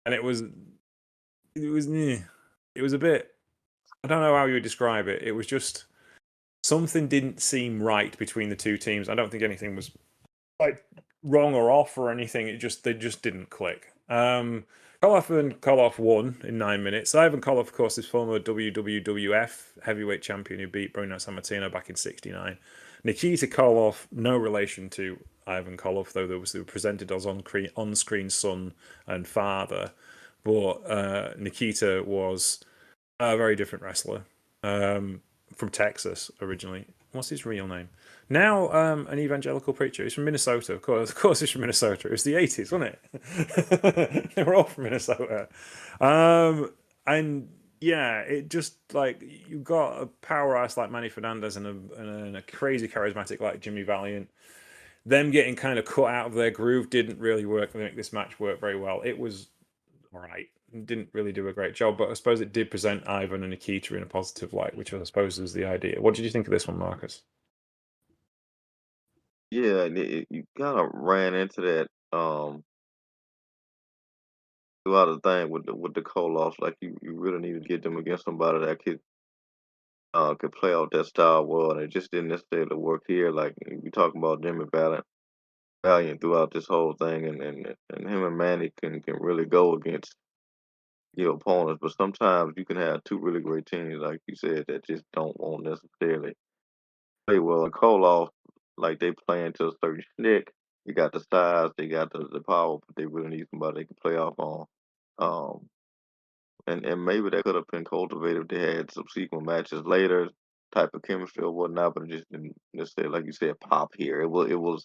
And it was a bit. I don't know how you would describe it. It was just something didn't seem right between the two teams. I don't think anything was like wrong or off or anything. They just didn't click. Koloff and Koloff won in 9 minutes. Ivan Koloff, of course, is former WWF heavyweight champion who beat Bruno Sammartino back in '69. Nikita Koloff, no relation to Ivan Koloff, though they were presented as on-screen son and father. But Nikita was a very different wrestler from Texas originally. What's his real name? Now an evangelical preacher. He's from Minnesota, of course. Of course, he's from Minnesota. It was the 80s, wasn't it? They were all from Minnesota. And yeah, it just like you got a powerhouse like Manny Fernandez and a crazy charismatic like Jimmy Valiant. Them getting kind of cut out of their groove didn't really work to make this match work very well. It was all right. Didn't really do a great job, but I suppose it did present Ivan and Nikita in a positive light, which I suppose is the idea. What did you think of this one, Marcus? Yeah, and you kind of ran into that throughout the thing with the Koloffs. Like you really need to get them against somebody that could play out that style well, and it just didn't necessarily work here. Like we talking about Jimmy Valiant throughout this whole thing, and him and Manny can really go against your opponents. But sometimes you can have two really great teams, like you said, that just don't want necessarily play well. And Koloff, like they playing to a certain shtick. You got the size, they got the power, but they really need somebody they can play off on. Um, and maybe that could have been cultivated if they had subsequent matches later, type of chemistry or whatnot, but it just didn't necessarily, like you said, pop here. It was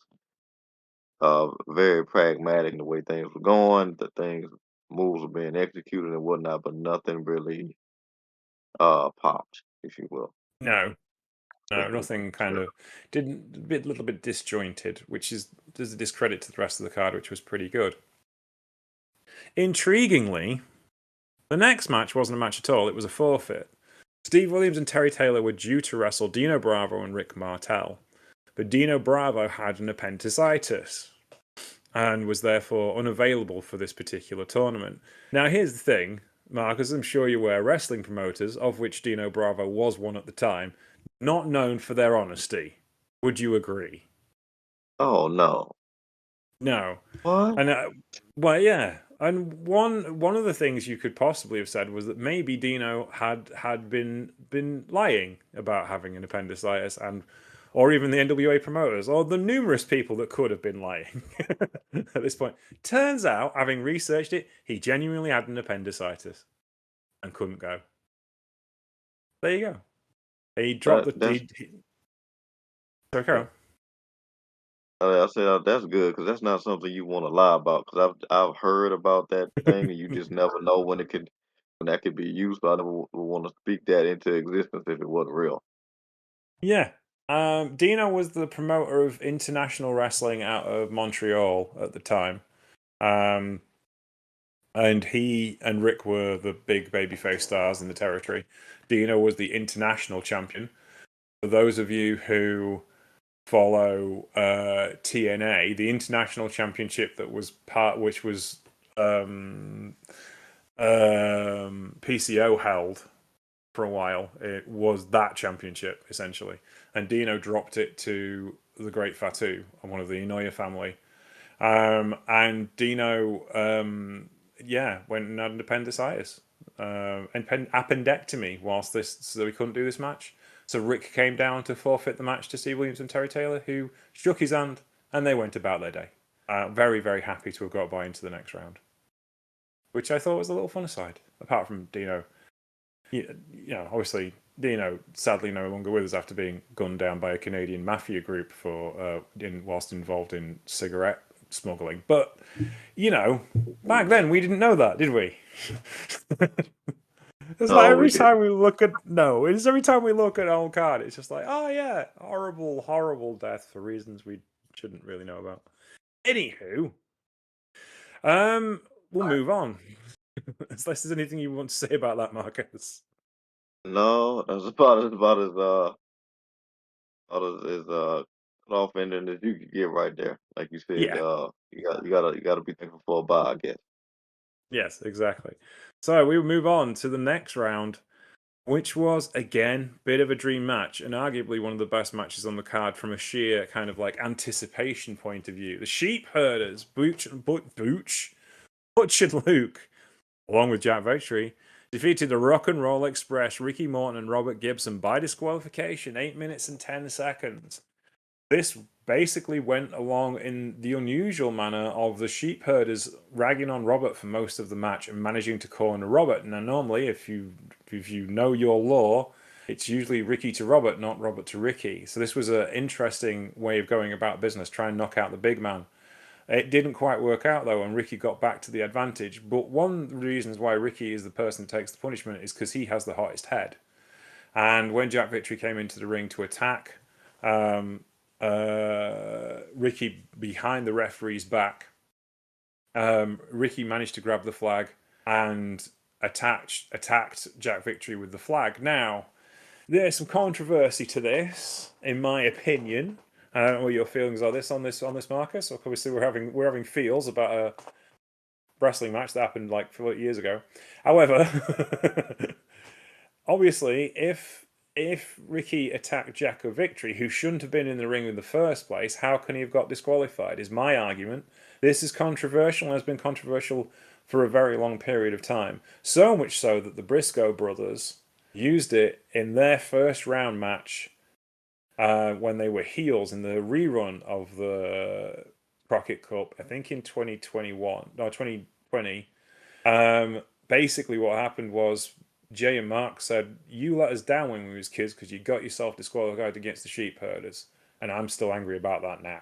very pragmatic in the way things were going, the things moves were being executed and whatnot, but nothing really popped, if you will. No, Let's no, be nothing kind fair. of didn't a little bit disjointed, which is does a discredit to the rest of the card, which was pretty good. Intriguingly, the next match wasn't a match at all; it was a forfeit. Steve Williams and Terry Taylor were due to wrestle Dino Bravo and Rick Martel, but Dino Bravo had an appendicitis and was therefore unavailable for this particular tournament. Now, here's the thing, Mark, as I'm sure you're aware, wrestling promoters, of which Dino Bravo was one at the time, not known for their honesty. Would you agree? Oh no. No. What? And well, yeah. And one of the things you could possibly have said was that maybe Dino had been lying about having an appendicitis, and or even the NWA promoters, or the numerous people that could have been lying at this point. Turns out, having researched it, he genuinely had an appendicitis and couldn't go. There you go. He dropped the. That's Sorry, Carol. I said that's good because that's not something you want to lie about. Because I've heard about that thing, and you just never know when that could be used. But I never would want to speak that into existence if it wasn't real. Yeah. Dino was the promoter of international wrestling out of Montreal at the time. Um, and he and Rick were the big babyface stars in the territory. Dino was the international champion. For those of you who follow TNA, the international championship that was which was PCO held for a while. It was that championship essentially, and Dino dropped it to the Great Fatu, one of the Inoue family. And Dino, yeah, went and had an appendicitis, and appendectomy whilst this, so he couldn't do this match. So Rick came down to forfeit the match to Steve Williams and Terry Taylor, who shook his hand, and they went about their day. Very, very happy to have got by into the next round, which I thought was a little fun aside. Apart from Dino, obviously Dino sadly no longer with us after being gunned down by a Canadian mafia group for whilst involved in cigarette smuggling. But back then we didn't know that, did we? It's like No, we every didn't. time we look at it's every time we look at old card, it's just like, oh yeah, horrible, horrible death for reasons we shouldn't really know about. Anywho, we'll move on. Unless there's anything you want to say about that, Marcus. No, that's about as off ending as you could get right there. Like you said, Yeah. you gotta be thankful for a bye, I guess. Yes, exactly. So we will move on to the next round, which was again bit of a dream match and arguably one of the best matches on the card from a sheer kind of like anticipation point of view. The Sheep Herders, Butch and Luke, along with Jack Victory, defeated the Rock and Roll Express, Ricky Morton and Robert Gibson by disqualification, 8 minutes and 10 seconds. This basically went along in the unusual manner of the Sheep Herders ragging on Robert for most of the match and managing to corner Robert. Now, normally, if you know your law, it's usually Ricky to Robert, not Robert to Ricky. So this was an interesting way of going about business, try and knock out the big man. It didn't quite work out though, and Ricky got back to the advantage. But one of the reasons why Ricky is the person who takes the punishment is because he has the hottest head. And when Jack Victory came into the ring to attack Ricky behind the referee's back, Ricky managed to grab the flag and attacked Jack Victory with the flag. Now, there's some controversy to this, in my opinion. I don't know what your feelings are on this, Marcus. Obviously, we're having feels about a wrestling match that happened like 40 years ago. However, obviously, if Ricky attacked Jack of Victory, who shouldn't have been in the ring in the first place, how can he have got disqualified? Is my argument. This is controversial and has been controversial for a very long period of time. So much so that the Briscoe brothers used it in their first round match when they were heels in the rerun of the Crockett Cup, I think in 2020. Basically, what happened was Jay and Mark said, "You let us down when we was kids because you got yourself disqualified against the sheep herders." And I'm still angry about that now,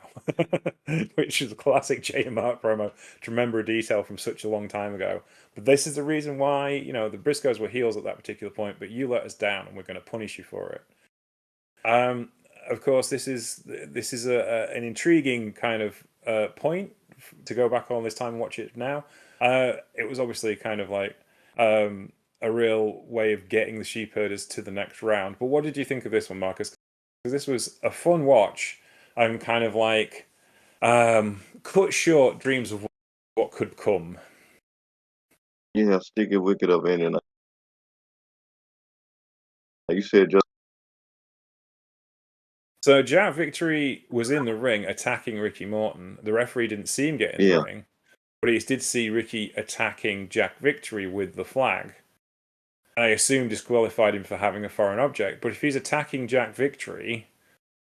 which is a classic Jay and Mark promo to remember a detail from such a long time ago. But this is the reason why, the Briscoes were heels at that particular point, but you let us down and we're going to punish you for it. Of course, this is an intriguing kind of point to go back on this time and watch it now. It was obviously kind of like a real way of getting the sheep herders to the next round. But what did you think of this one, Marcus? Because this was a fun watch and kind of like cut short dreams of what could come. Yeah, sticky wicked up in and like you said, just So Jack Victory was in the ring attacking Ricky Morton. The referee didn't see him get in the ring, but he did see Ricky attacking Jack Victory with the flag. And I assume disqualified him for having a foreign object. But if he's attacking Jack Victory,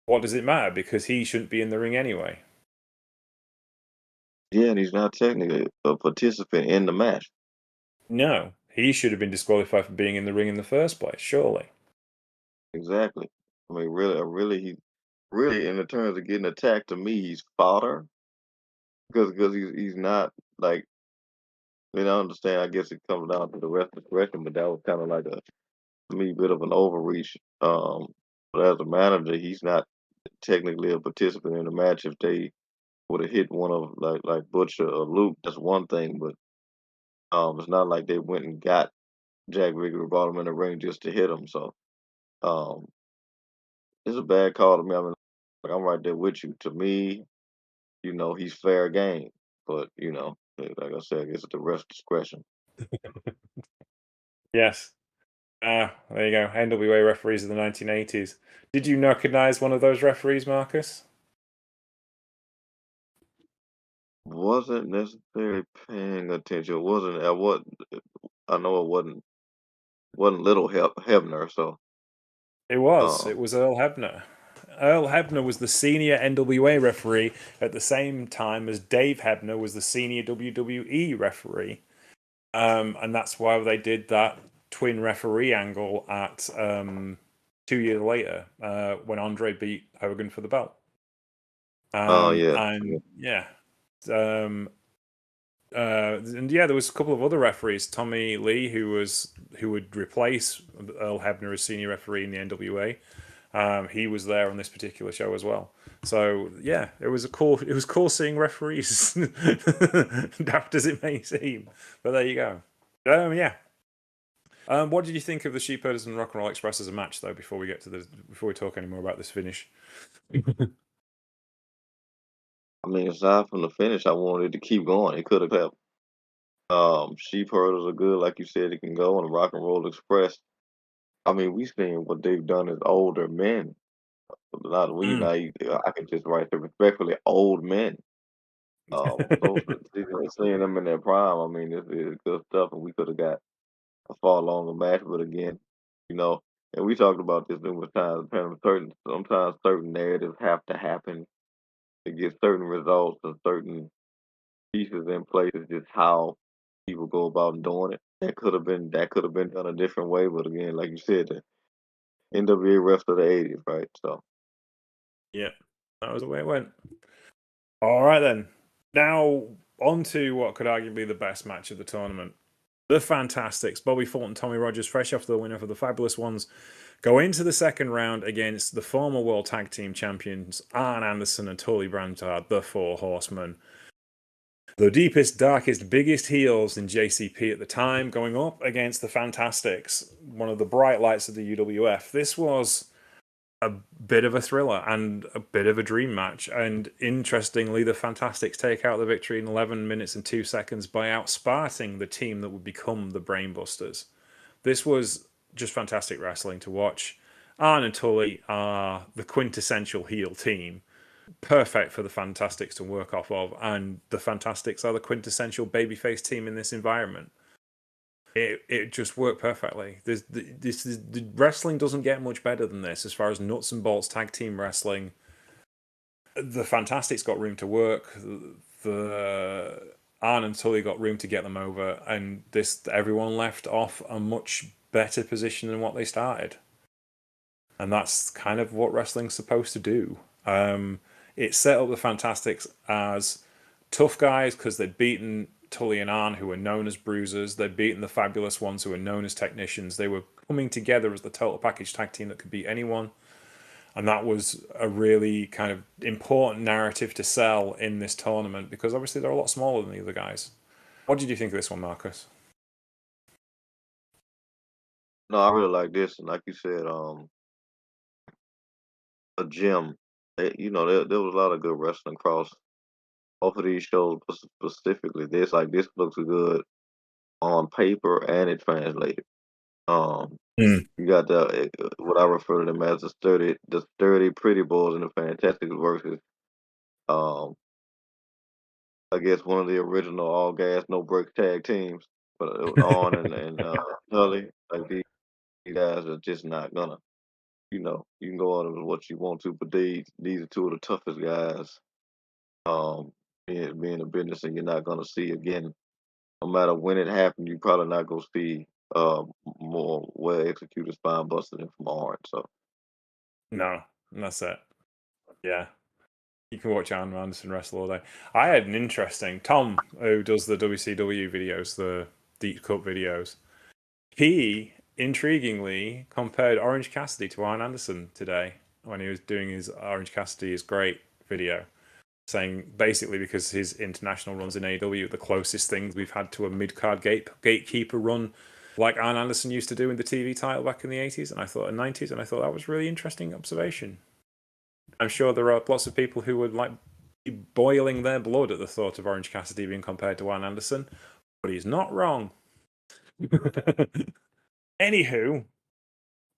what does it matter? Because he shouldn't be in the ring anyway. yeah, and he's not technically a participant in the match. No, he should have been disqualified for being in the ring in the first place, surely. Exactly. I mean, really, in the terms of getting attacked, to me, he's fodder because he's not like. I mean, I understand. I guess it comes down to the rest discretion, but that was kind of like to me, bit of an overreach. But as a manager, he's not technically a participant in the match. If they would have hit one of like Butcher or Luke, that's one thing. But it's not like they went and got Jack Rigger, brought him in the ring just to hit him. So um, it's a bad call to me. I mean, like, I'm right there with you. To me, he's fair game. But like I said, I guess it's the rest discretion. Yes. There you go. NWA referees of the 1980s. Did you recognize one of those referees, Marcus? Wasn't necessarily paying attention. It wasn't. I know it wasn't Little Hebner. So It was. um, It was Earl Hebner. Earl Hebner was the senior NWA referee at the same time as Dave Hebner was the senior WWE referee. And that's why they did that twin referee angle at 2 years later when Andre beat Hogan for the belt. oh yeah, And yeah. And yeah, there was a couple of other referees. Tommy Lee, who would replace Earl Hebner as senior referee in the NWA. He was there on this particular show as well. So yeah, it was cool seeing referees, daft as it may seem. But there you go. Yeah. What did you think of the Sheepherders and Rock and Roll Express as a match, though? Before we talk any more about this finish. I mean, aside from the finish, I wanted to keep going. It could have helped. Sheep herders are good, like you said. It can go on the Rock and Roll Express. I mean, we seen what they've done as older men. Not we, Mm. not I can just write there respectfully, old men. So seeing them in their prime, I mean, it's good stuff, and we could have got a far longer match. But again, you know, and we talked about this numerous times. Apparently, sometimes certain narratives have to happen to get certain results and certain pieces in place. It's just how people go about doing it. That could have been done a different way. But again, like you said, the NWA rest of the '80s, right? So Yeah, that was the way it went. All right then. Now on to what could arguably be the best match of the tournament. The Fantastics, Bobby Fulton, Tommy Rogers, fresh off the winner for the Fabulous Ones, go into the second round against the former World Tag Team Champions, Arn Anderson and Tully Blanchard, the Four Horsemen. The deepest, darkest, biggest heels in JCP at the time, going up against the Fantastics, one of the bright lights of the UWF. This was a bit of a thriller and a bit of a dream match. And interestingly, the Fantastics take out the victory in 11 minutes and 2 seconds by outsparting the team that would become the Brainbusters. This was just fantastic wrestling to watch. Arn and Tully are the quintessential heel team, perfect for the Fantastics to work off of, and the Fantastics are the quintessential babyface team in this environment. It just worked perfectly. The wrestling doesn't get much better than this as far as nuts and bolts tag team wrestling. The Fantastics got room to work. The Arn and Tully got room to get them over, and everyone left off a much better position than what they started. And that's kind of what wrestling's supposed to do. It set up the Fantastics as tough guys because they'd beaten Tully and Arn, who were known as bruisers. They'd beaten the Fabulous Ones, who were known as technicians. They were coming together as the total package tag team that could beat anyone. And that was a really kind of important narrative to sell in this tournament because obviously they're a lot smaller than the other guys. What did you think of this one, Marcus? No, I really like this, and like you said, a gym. There was a lot of good wrestling across both of these shows, but specifically this. Like this looks good on paper and it translated. You got what I refer to them as the sturdy pretty boys and the Fantastic versus um I guess one of the original all gas no brake tag teams, but On and Tully, like these guys are just not gonna. You can go on with what you want to, but these are two of the toughest guys. Being a business, and you're not gonna see again. No matter when it happened, you probably not gonna see more well executed spine busting than from Orange. So No, that's it. Yeah. You can watch Arn Anderson wrestle all day. I had an interesting Tom, who does the WCW videos, the Deep Cut videos. He intriguingly compared Orange Cassidy to Arn Anderson today when he was doing his Orange Cassidy is great video, saying basically because his international runs in AEW, the closest things we've had to a mid-card gatekeeper run like Arn Anderson used to do in the TV title back in the 80s and 90s, and I thought that was a really interesting observation. I'm sure there are lots of people who would like be boiling their blood at the thought of Orange Cassidy being compared to Arn Anderson, but he's not wrong. Anywho,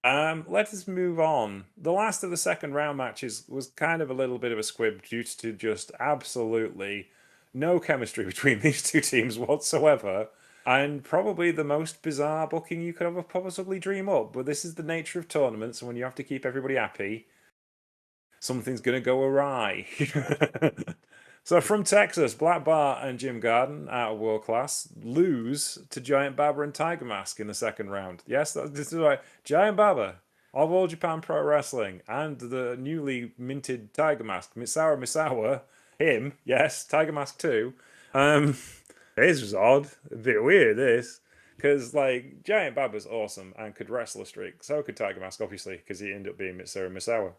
let us move on. The last of the second round matches was kind of a little bit of a squib due to just absolutely no chemistry between these two teams whatsoever, and probably the most bizarre booking you could ever possibly dream up. But this is the nature of tournaments, and when you have to keep everybody happy, something's going to go awry. So from Texas, Black Bart and Jim Garden, out of World Class, lose to Giant Baba and Tiger Mask in the second round. Yes, this is right. Giant Baba of All Japan Pro Wrestling and the newly minted Tiger Mask, Misawa, him, yes, Tiger Mask too. This was odd, a bit weird, this. Because, like, Giant Baba's awesome and could wrestle a streak. So could Tiger Mask, obviously, because he ended up being Mitsuru Misawa.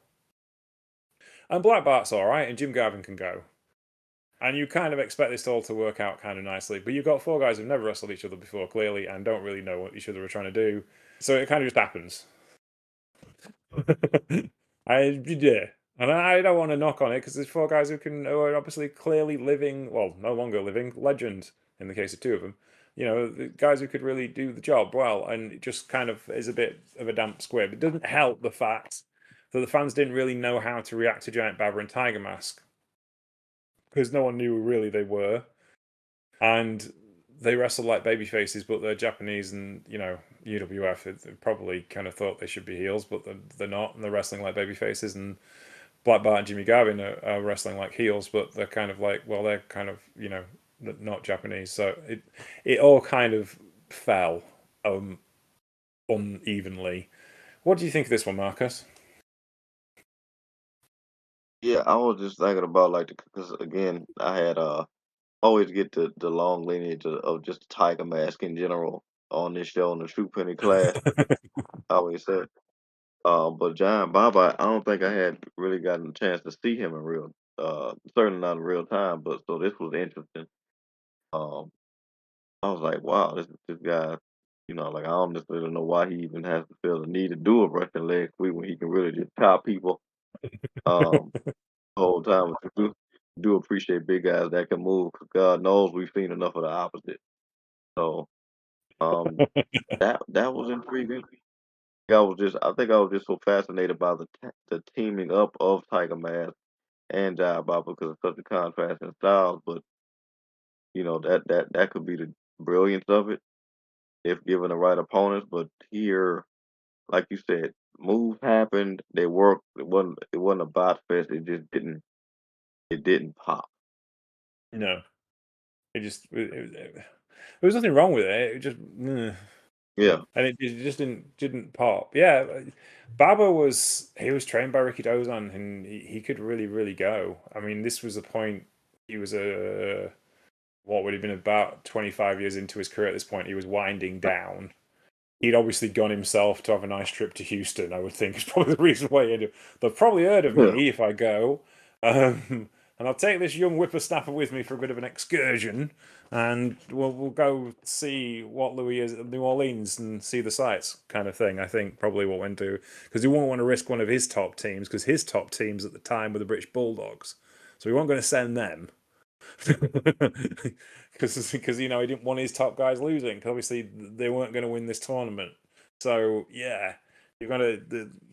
And Black Bart's alright, and Jim Garvin can go. And you kind of expect this all to work out kind of nicely. But you've got four guys who've never wrestled each other before, clearly, and don't really know what each other are trying to do. So it kind of just happens. Yeah. And I don't want to knock on it, because there's four guys who are obviously clearly living, well, no longer living, legend, in the case of two of them. The guys who could really do the job well, and it just kind of is a bit of a damp squib. It doesn't help the fact that the fans didn't really know how to react to Giant Baba and Tiger Mask, because no one knew who really they were, and they wrestle like baby faces, but they're Japanese, and UWF they probably kind of thought they should be heels, but they're not, and they're wrestling like baby faces. And Black Bart and Jimmy Garvin are wrestling like heels, but they're kind of like, well, they're kind of not Japanese, so it all kind of fell unevenly. What do you think of this one, Marcus? yeah, I was just thinking about like because again, I had always get the long lineage of just the Tiger Mask in general on this show in the True Penny class. I always said. But Giant Baba, I don't think I had really gotten a chance to see him in real, certainly not in real time. But so this was interesting. Um, I was like, wow, this guy. Like I don't necessarily know why he even has to feel the need to do a Russian leg sweep when he can really just chop people um the whole time. But do appreciate big guys that can move, 'cause God knows we've seen enough of the opposite. So um that was intriguing. I think I was just so fascinated by the teaming up of Tiger Mask and Jai Baba because of such a contrast in styles. But that could be the brilliance of it if given the right opponents. But here, like you said, moves happened, they worked. It wasn't a bot fest. It didn't pop. No, there was nothing wrong with it. It just Yeah. and it just didn't pop. Yeah, Baba was trained by Ricky Dozan, and he could really go. I mean, this was a point he was what would have been about 25 years into his career at this point. He was winding down. He'd obviously gone himself to have a nice trip to Houston, I would think, is probably the reason why he ended. They've probably heard of Yeah. me if I go. And I'll take this young whippersnapper with me for a bit of an excursion, and we'll go see what Louis is at New Orleans and see the sights, kind of thing. I think probably what went to, because he won't want to risk one of his top teams, because his top teams at the time were the British Bulldogs, so he wasn't going to send them. Because he didn't want his top guys losing. 'Cause obviously they weren't going to win this tournament. So yeah, there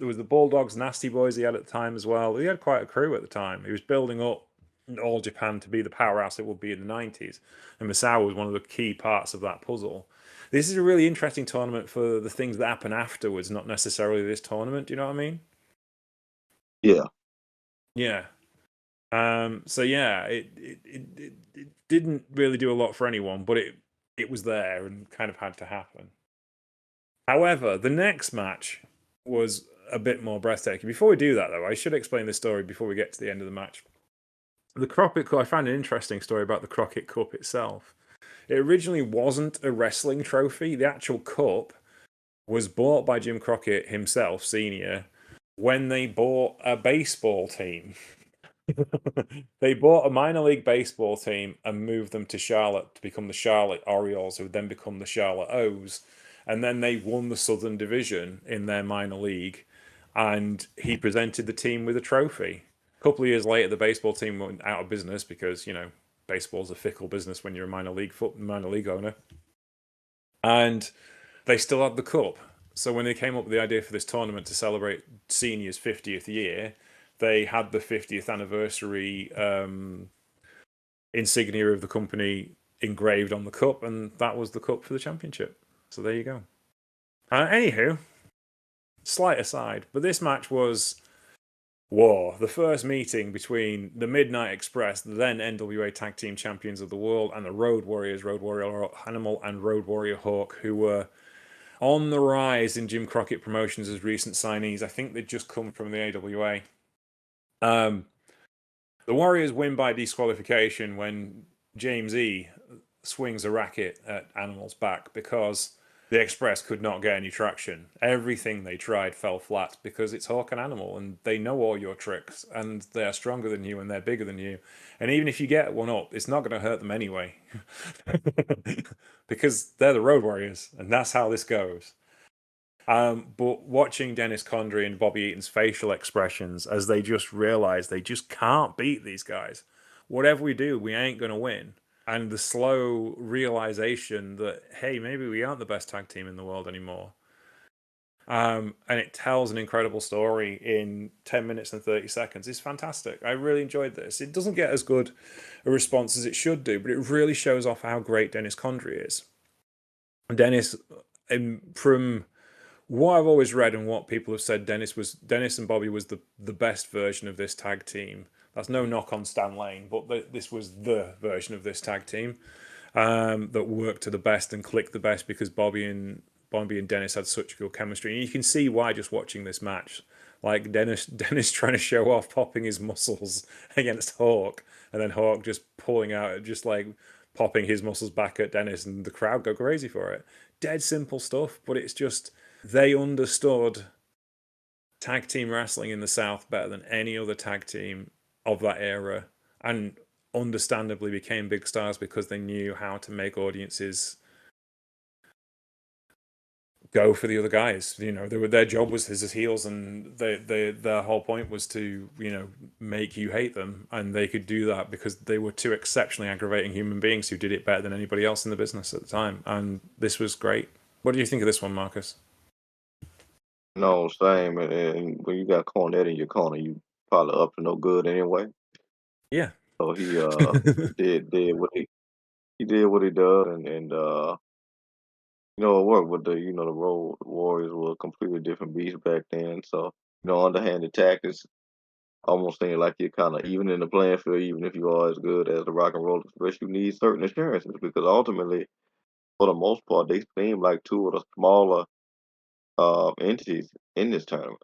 was the Bulldogs, Nasty Boys he had at the time as well. He had quite a crew at the time. He was building up all Japan to be the powerhouse it would be in the 90s, and Masao was one of the key parts of that puzzle. This is a really interesting tournament for the things that happen afterwards, not necessarily this tournament. Do you know what I mean? Yeah. Yeah. So yeah, it didn't really do a lot for anyone, but it was there and kind of had to happen. However, the next match was a bit more breathtaking. Before we do that, though, I should explain the story before we get to the end of the match. The Crockett Cup, I found an interesting story about the Crockett Cup itself. It originally wasn't a wrestling trophy. The actual cup was bought by Jim Crockett himself, senior, when they bought a baseball team. They bought a minor league baseball team and moved them to Charlotte to become the Charlotte Orioles, who would then become the Charlotte O's. And then they won the Southern Division in their minor league. And he presented the team with a trophy. A couple of years later, the baseball team went out of business because, baseball's a fickle business when you're a minor league owner. And they still had the cup. So when they came up with the idea for this tournament to celebrate Senior's 50th year, they had the 50th anniversary insignia of the company engraved on the cup, and that was the cup for the championship. So there you go. Anywho, slight aside, but this match was war. The first meeting between the Midnight Express, the then NWA Tag Team Champions of the World, and the Road Warriors, Road Warrior Animal and Road Warrior Hawk, who were on the rise in Jim Crockett Promotions as recent signees. I think they'd just come from the AWA. The Warriors win by disqualification when James E swings a racket at Animal's back because the Express could not get any traction. Everything they tried fell flat because it's Hawk and Animal, and they know all your tricks, and they're stronger than you, and they're bigger than you. And even if you get one up, it's not going to hurt them anyway. Because they're the Road Warriors, and that's how this goes. But watching Dennis Condrey and Bobby Eaton's facial expressions as they just realize they just can't beat these guys. Whatever we do, we ain't going to win. And the slow realization that, hey, maybe we aren't the best tag team in the world anymore. And it tells an incredible story in 10 minutes and 30 seconds. It's fantastic. I really enjoyed this. It doesn't get as good a response as it should do, but it really shows off how great Dennis Condrey is. Dennis, from what I've always read and what people have said, Dennis and Bobby was the best version of this tag team. That's no knock on Stan Lane, but this was the version of this tag team that worked to the best and clicked the best because Bobby and Dennis had such good chemistry. And you can see why just watching this match. Like Dennis trying to show off popping his muscles against Hawk, and then Hawk just pulling out, just like popping his muscles back at Dennis, and the crowd go crazy for it. Dead simple stuff, but it's just they understood tag team wrestling in the South better than any other tag team of that era, and understandably became big stars because they knew how to make audiences go for the other guys. Their job was as heels, and their whole point was to make you hate them, and they could do that because they were two exceptionally aggravating human beings who did it better than anybody else in the business at the time. And this was great. What do you think of this one, Marcus? No, same. And when you got Cornette in your corner, you probably up to no good anyway. Yeah. So he did what he did what he does, and it worked with the Road Warriors were a completely different beast back then. So underhanded tactics almost seem like you're kind of even in the playing field, even if you are as good as the Rock and Roll Express, you need certain assurances because ultimately, for the most part, they seem like two of the smaller entities in this tournament,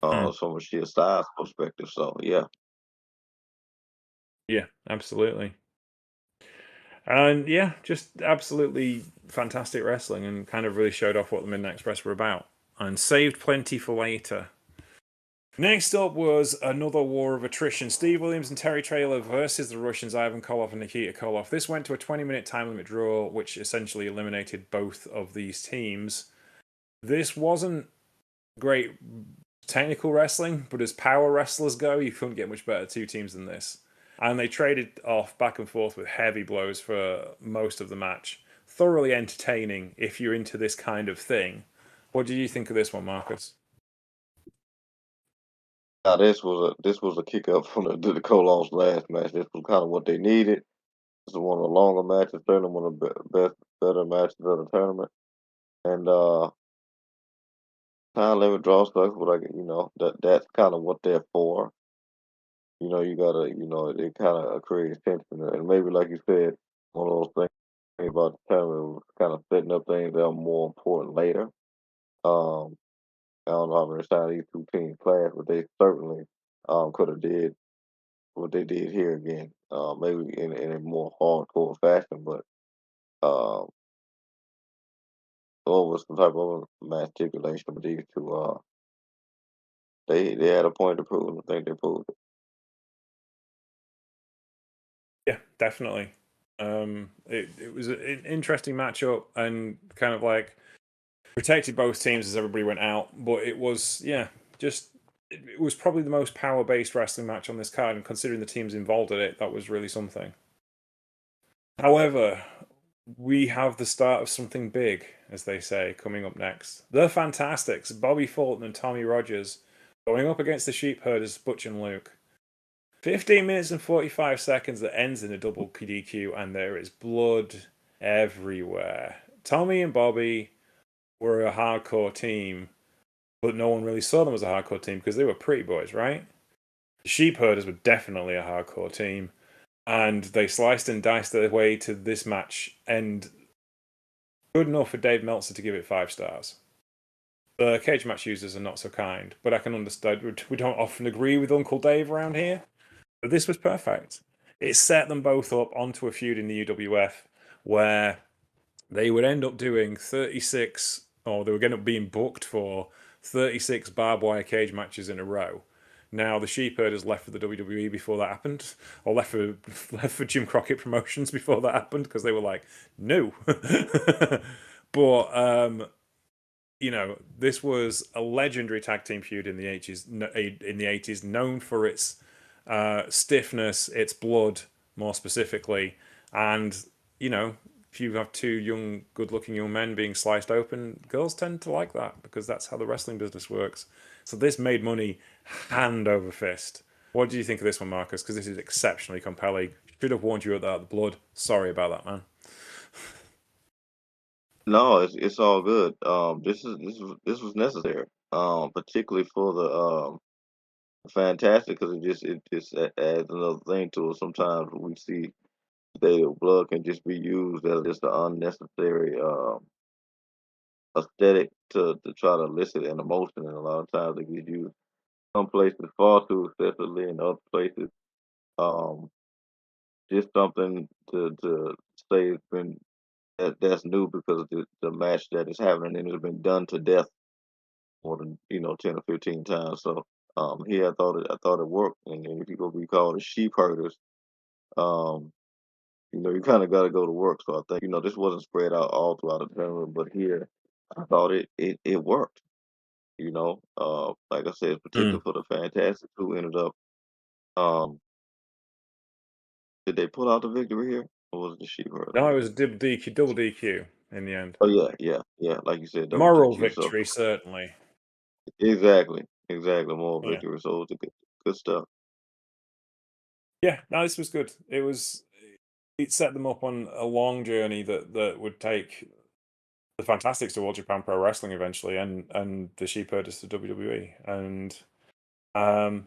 Mm. from a sheer size perspective. So yeah, Yeah, absolutely. And yeah, just absolutely fantastic wrestling, and kind of really showed off what the Midnight Express were about, and saved plenty for later. Next up was another war of attrition. Steve Williams and Terry Traylor versus the Russians Ivan Koloff and Nikita Koloff. This went to a 20-minute time limit draw, which essentially eliminated both of these teams. This wasn't great technical wrestling, but as power wrestlers go, you couldn't get much better two teams than this. And they traded off back and forth with heavy blows for most of the match. Thoroughly entertaining if you're into this kind of thing. What did you think of this one, Marcus? now this was a kick up from the Colon's last match. This was kind of what they needed. This is one of the longer matches, certainly one of the best, better matches of the tournament. And time limit draw sucks, but that's kind of what they're for. You gotta, it kind of creates tension, and maybe like you said, one of those things about the tournament was kind of setting up things that are more important later. Um, I don't know how many times these two teams clashed, but they certainly could have did what they did here again, maybe in a more hardcore fashion, but um, or was some type of match stipulation. But these two, they had a point to prove, and I think they proved it. Yeah, definitely. It was an interesting matchup, and kind of like protected both teams as everybody went out. But it was, yeah, just it was probably the most power based wrestling match on this card, and considering the teams involved in it, that was really something. However, we have the start of something big, as they say, coming up next. The Fantastics, Bobby Fulton and Tommy Rogers, going up against the Sheepherders, Butch and Luke. 15 minutes and 45 seconds that ends in a double DQ, and there is blood everywhere. Tommy and Bobby were a hardcore team, but no one really saw them as a hardcore team because they were pretty boys, right? The Sheepherders were definitely a hardcore team, and they sliced and diced their way to this match, and good enough for Dave Meltzer to give it 5 stars. The cage match users are not so kind, but I can understand. We don't often agree with Uncle Dave around here. But this was perfect. It set them both up onto a feud in the UWF where they would end up doing 36, or they were going to be being booked for 36 barbed wire cage matches in a row. Now, the Sheepherders left for the WWE before that happened, or left for Jim Crockett Promotions before that happened, because they were like, no. But this was a legendary tag team feud in the 80s, known for its stiffness, its blood, more specifically. And, if you have two young, good-looking young men being sliced open, girls tend to like that because that's how the wrestling business works. So this made money hand over fist. What do you think of this one, Marcus? Because this is exceptionally compelling. Should have warned you about the blood. Sorry about that, man. No, it's all good. This was necessary, particularly for the fantastic because it just adds another thing to it. Sometimes we see that blood can just be used as just an unnecessary aesthetic to try to elicit an emotion, and a lot of times it gets used some places far too excessively, in other places um just something to say it's been that's new because the match that is happening and it's been done to death more than 10 or 15 times. So here I thought it worked, and if you're gonna be called the sheep herders, um, you kind of got to go to work. So I think this wasn't spread out all throughout the tournament, but here I thought it worked. Like I said, Mm. particularly for the Fantastics who ended up. Um, did they pull out the victory here, or was it the Sheepherders? No, it was a double DQ in the end. Oh yeah, yeah, yeah. Like you said, double Moral DQ. So victory, certainly. exactly, more Yeah. victory. So it was good stuff. Yeah, no, this was good. It set them up on a long journey that would take the Fantastics to All Japan Pro Wrestling eventually, and the Sheepherders to WWE, and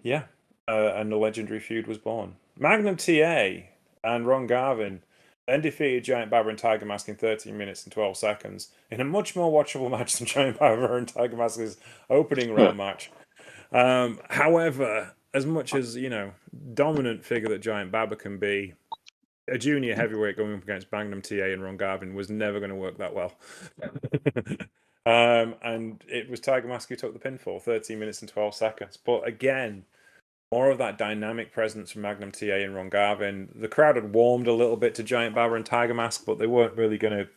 yeah, and the legendary feud was born. Magnum TA and Ron Garvin then defeated Giant Baba and Tiger Mask in 13 minutes and 12 seconds in a much more watchable match than Giant Baba and Tiger Mask's opening round match. However, as much as dominant figure that Giant Baba can be, a junior heavyweight going up against Magnum TA and Ron Garvin was never going to work that well. And it was Tiger Mask who took the pinfall, 13 minutes and 12 seconds. But again, more of that dynamic presence from Magnum TA and Ron Garvin. The crowd had warmed a little bit to Giant Baba and Tiger Mask, but they weren't really going to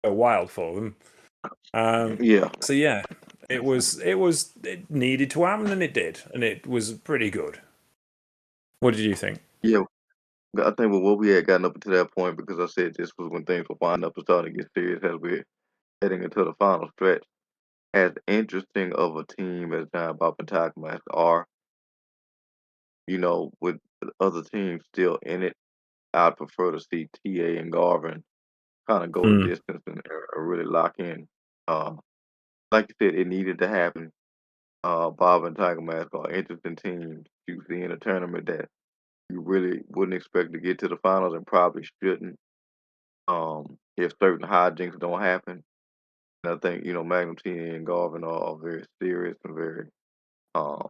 go wild for them. Yeah, So yeah, it needed to happen, and it did, and it was pretty good. What did you think? yeah. I think with what we had gotten up to that point, because I said this was when things were winding up and starting to get serious as we're heading into the final stretch. As interesting of a team as Giant Bob and Tiger Mask are, with other teams still in it, I'd prefer to see TA and Garvin kind of go the Mm. distance and really lock in. Uh, like you said, it needed to happen. Bob and Tiger Mask are interesting teams to see in a tournament that you really wouldn't expect to get to the finals and probably shouldn't. If certain hijinks don't happen. And I think, Magnum TA and Garvin are very serious and very, um,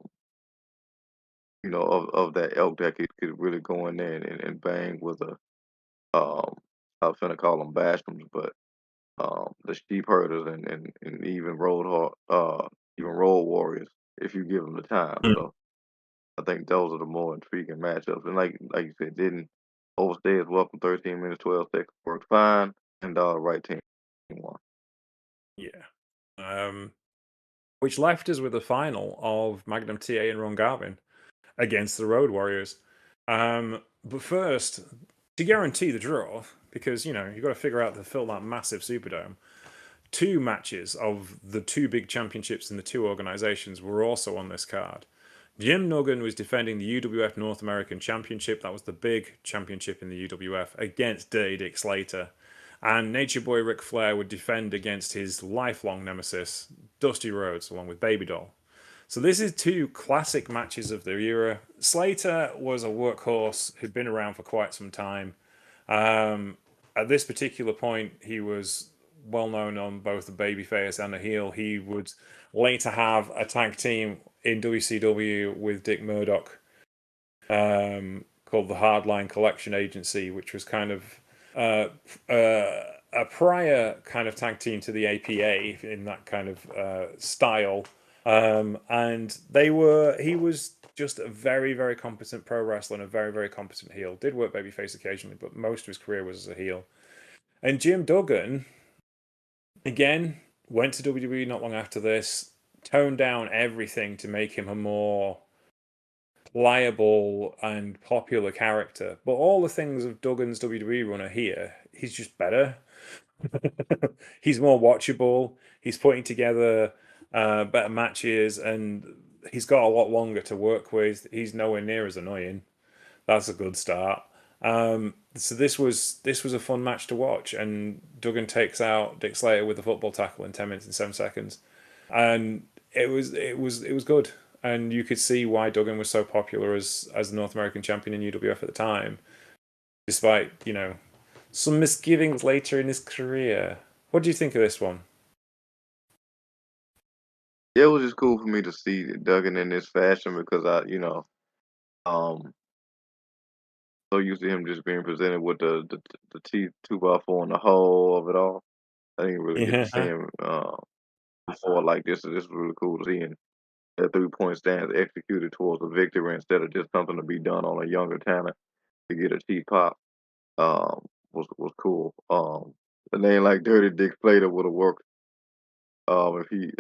of that ilk that could really go in there and bang with um, I was finna call them Bashrams, but the sheep herders and even road warriors if you give them the time. Mm. So I think those are the more intriguing matchups. And like you said, didn't overstay his welcome. 13 minutes 12 seconds worked fine, and right team won. Yeah. Which left us with a final of Magnum TA and Ron Garvin against the Road Warriors. But first, to guarantee the draw, because you've got to figure out to fill that massive Superdome. Two matches of the two big championships in the two organizations were also on this card. Jim Duggan was defending the UWF North American Championship. That was the big championship in the UWF against Dirty Dick Slater. And Nature Boy Ric Flair would defend against his lifelong nemesis, Dusty Rhodes, along with Baby Doll. So this is two classic matches of the era. Slater was a workhorse who'd been around for quite some time. At this particular point, he was well known on both the babyface and the heel. He would later have a tag team in WCW with Dick Murdoch, called the Hardline Collection Agency, which was kind of a prior kind of tag team to the APA in that kind of style. And he was just a very, very competent pro wrestler and a very, very competent heel. Did work babyface occasionally, but most of his career was as a heel. And Jim Duggan, again, went to WWE not long after this, toned down everything to make him a more pliable and popular character. But all the things of Duggan's WWE run are here. He's just better. He's more watchable. He's putting together better matches, and he's got a lot longer to work with. He's nowhere near as annoying. That's a good start. So this was a fun match to watch, and Duggan takes out Dick Slater with a football tackle in 10 minutes and 7 seconds, and it was good, and you could see why Duggan was so popular as the North American champion in UWF at the time, despite some misgivings later in his career. What do you think of this one? Yeah, it was just cool for me to see Duggan in this fashion because um, so used to him just being presented with the T 2x4 and the whole of it all. I didn't really get to see Yeah. him before like this. So this was really cool to see and that 3-point stance executed towards a victory instead of just something to be done on a younger talent to get a T pop. Was cool. The name like Dirty Dick Slater would have worked If he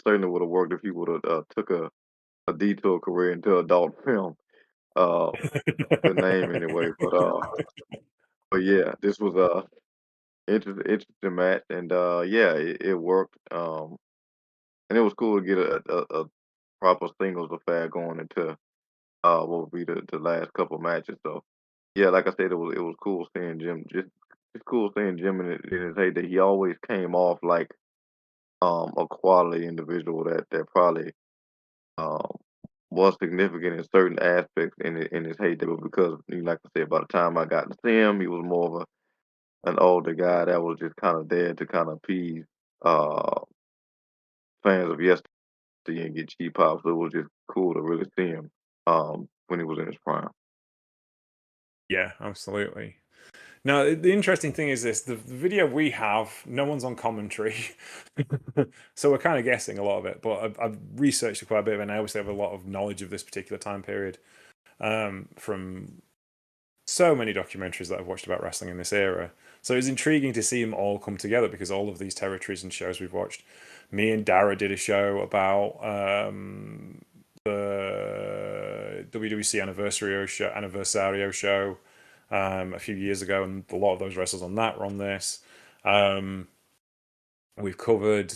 certainly would have worked if he would have took a detour career into adult film. Uh, the name anyway, but yeah, this was a interesting match, and yeah, it worked. And it was cool to get a proper singles affair going into what would be the last couple matches. So yeah, like I said, it was cool seeing Jim. Just it's cool seeing Jim in his heyday. He always came off like a quality individual that probably um was significant in certain aspects in his heyday. But because like I said, by the time I got to see him, he was more of an older guy that was just kind of there to kind of appease uh fans of yesterday and get cheap pops. So it was just cool to really see him when he was in his prime. Yeah, absolutely. Now, the interesting thing is this: the video we have, no one's on commentary, so we're kind of guessing a lot of it. But I've researched it quite a bit, and I obviously have a lot of knowledge of this particular time period from so many documentaries that I've watched about wrestling in this era. So it's intriguing to see them all come together because all of these territories and shows we've watched. Me and Dara did a show about the WWC Anniversario show a few years ago, and a lot of those wrestlers on that were on this. We've covered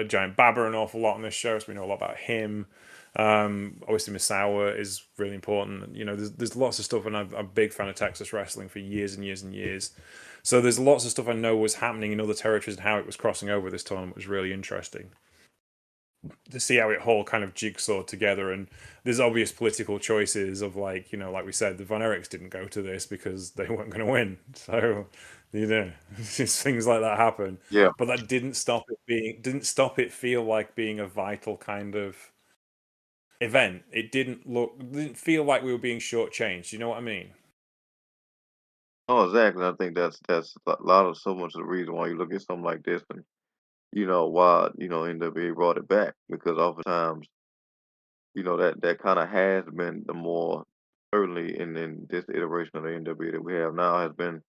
Giant Baba an awful lot on this show, so we know a lot about him. Obviously, Misawa is really important. You know, there's lots of stuff, and I'm a big fan of Texas wrestling for years and years and years. So there's lots of stuff I know was happening in other territories and how it was crossing over this tournament was really interesting to see how it all kind of jigsawed together. And there's obvious political choices of like, like we said, the Von Erichs didn't go to this because they weren't going to win. So, just things like that happen. Yeah. But that didn't stop it feel like being a vital kind of event. It didn't feel like we were being shortchanged. You know what I mean? Oh, exactly. I think that's a lot of so much of the reason why you look at something like this and why NWA brought it back because oftentimes that kind of has been the more certainly in this iteration of the NWA that we have now has been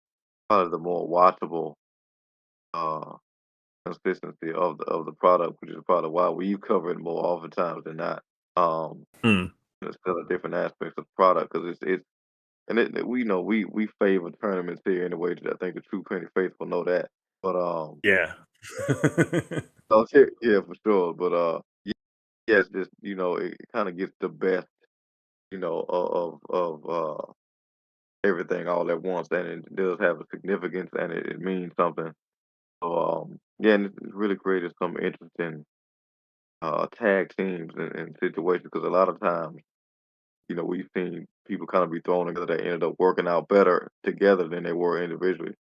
probably the more watchable uh consistency of the product, which is probably why we cover it more oftentimes than not. Um, Hmm. Instead of different aspects of the product because it's and we know we favor tournaments here in a way that I think the true Penny faithful know that. But Yeah. oh, yeah, yeah, for sure. But yeah, it's just it kind of gets the best of everything all at once, and it does have a significance and it means something. So yeah, and it's really created some interesting tag teams and situations because a lot of times we've seen people kind of be thrown together that ended up working out better together than they were individually.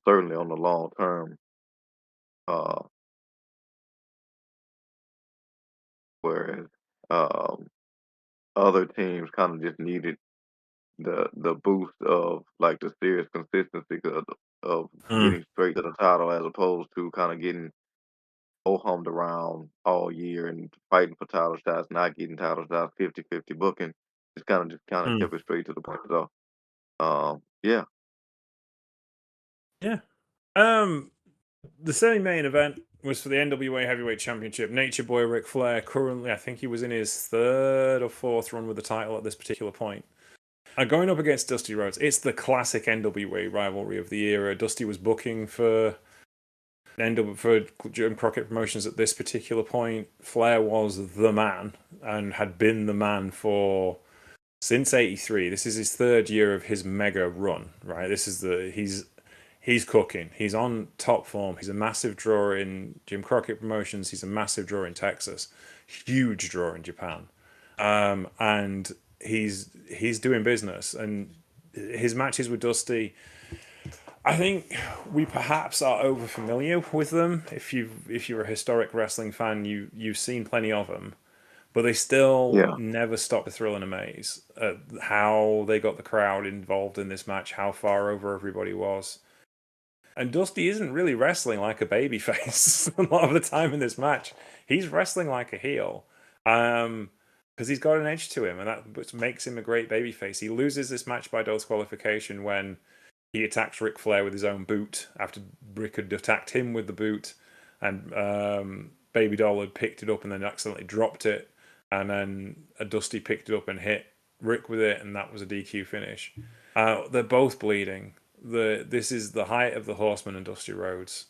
Certainly on the long term, uh, whereas um, other teams kind of just needed the boost of like the serious consistency of Hmm. getting straight to the title as opposed to kind of getting ho-hummed around all year and fighting for title shots, not getting title shots, 50-50 booking. Just kind of Hmm. kept it straight to the point. So yeah. Yeah. Um, the semi-main event was for the NWA Heavyweight Championship. Nature Boy Ric Flair, currently, I think he was in his third or fourth run with the title at this particular point. Going up against Dusty Rhodes. It's the classic NWA rivalry of the era. Dusty was booking for Jim Crockett Promotions at this particular point. Flair was the man and had been the man for since '83. This is his third year of his mega run, right? He's cooking. He's on top form. He's a massive draw in Jim Crockett Promotions. He's a massive draw in Texas. Huge draw in Japan. And he's doing business. And his matches with Dusty, I think we perhaps are over familiar with them. If you're a historic wrestling fan, you've seen plenty of them, but they still Yeah. never stop to thrill and amaze at how they got the crowd involved in this match, how far over everybody was. And Dusty isn't really wrestling like a babyface a lot of the time in this match. He's wrestling like a heel. Because he's got an edge to him, and that makes him a great babyface. He loses this match by disqualification when he attacks Ric Flair with his own boot after Rick had attacked him with the boot. and Baby Doll had picked it up and then accidentally dropped it, and then Dusty picked it up and hit Rick with it, and that was a DQ finish. They're both bleeding. This is the height of the Horsemen and Dusty Rhodes.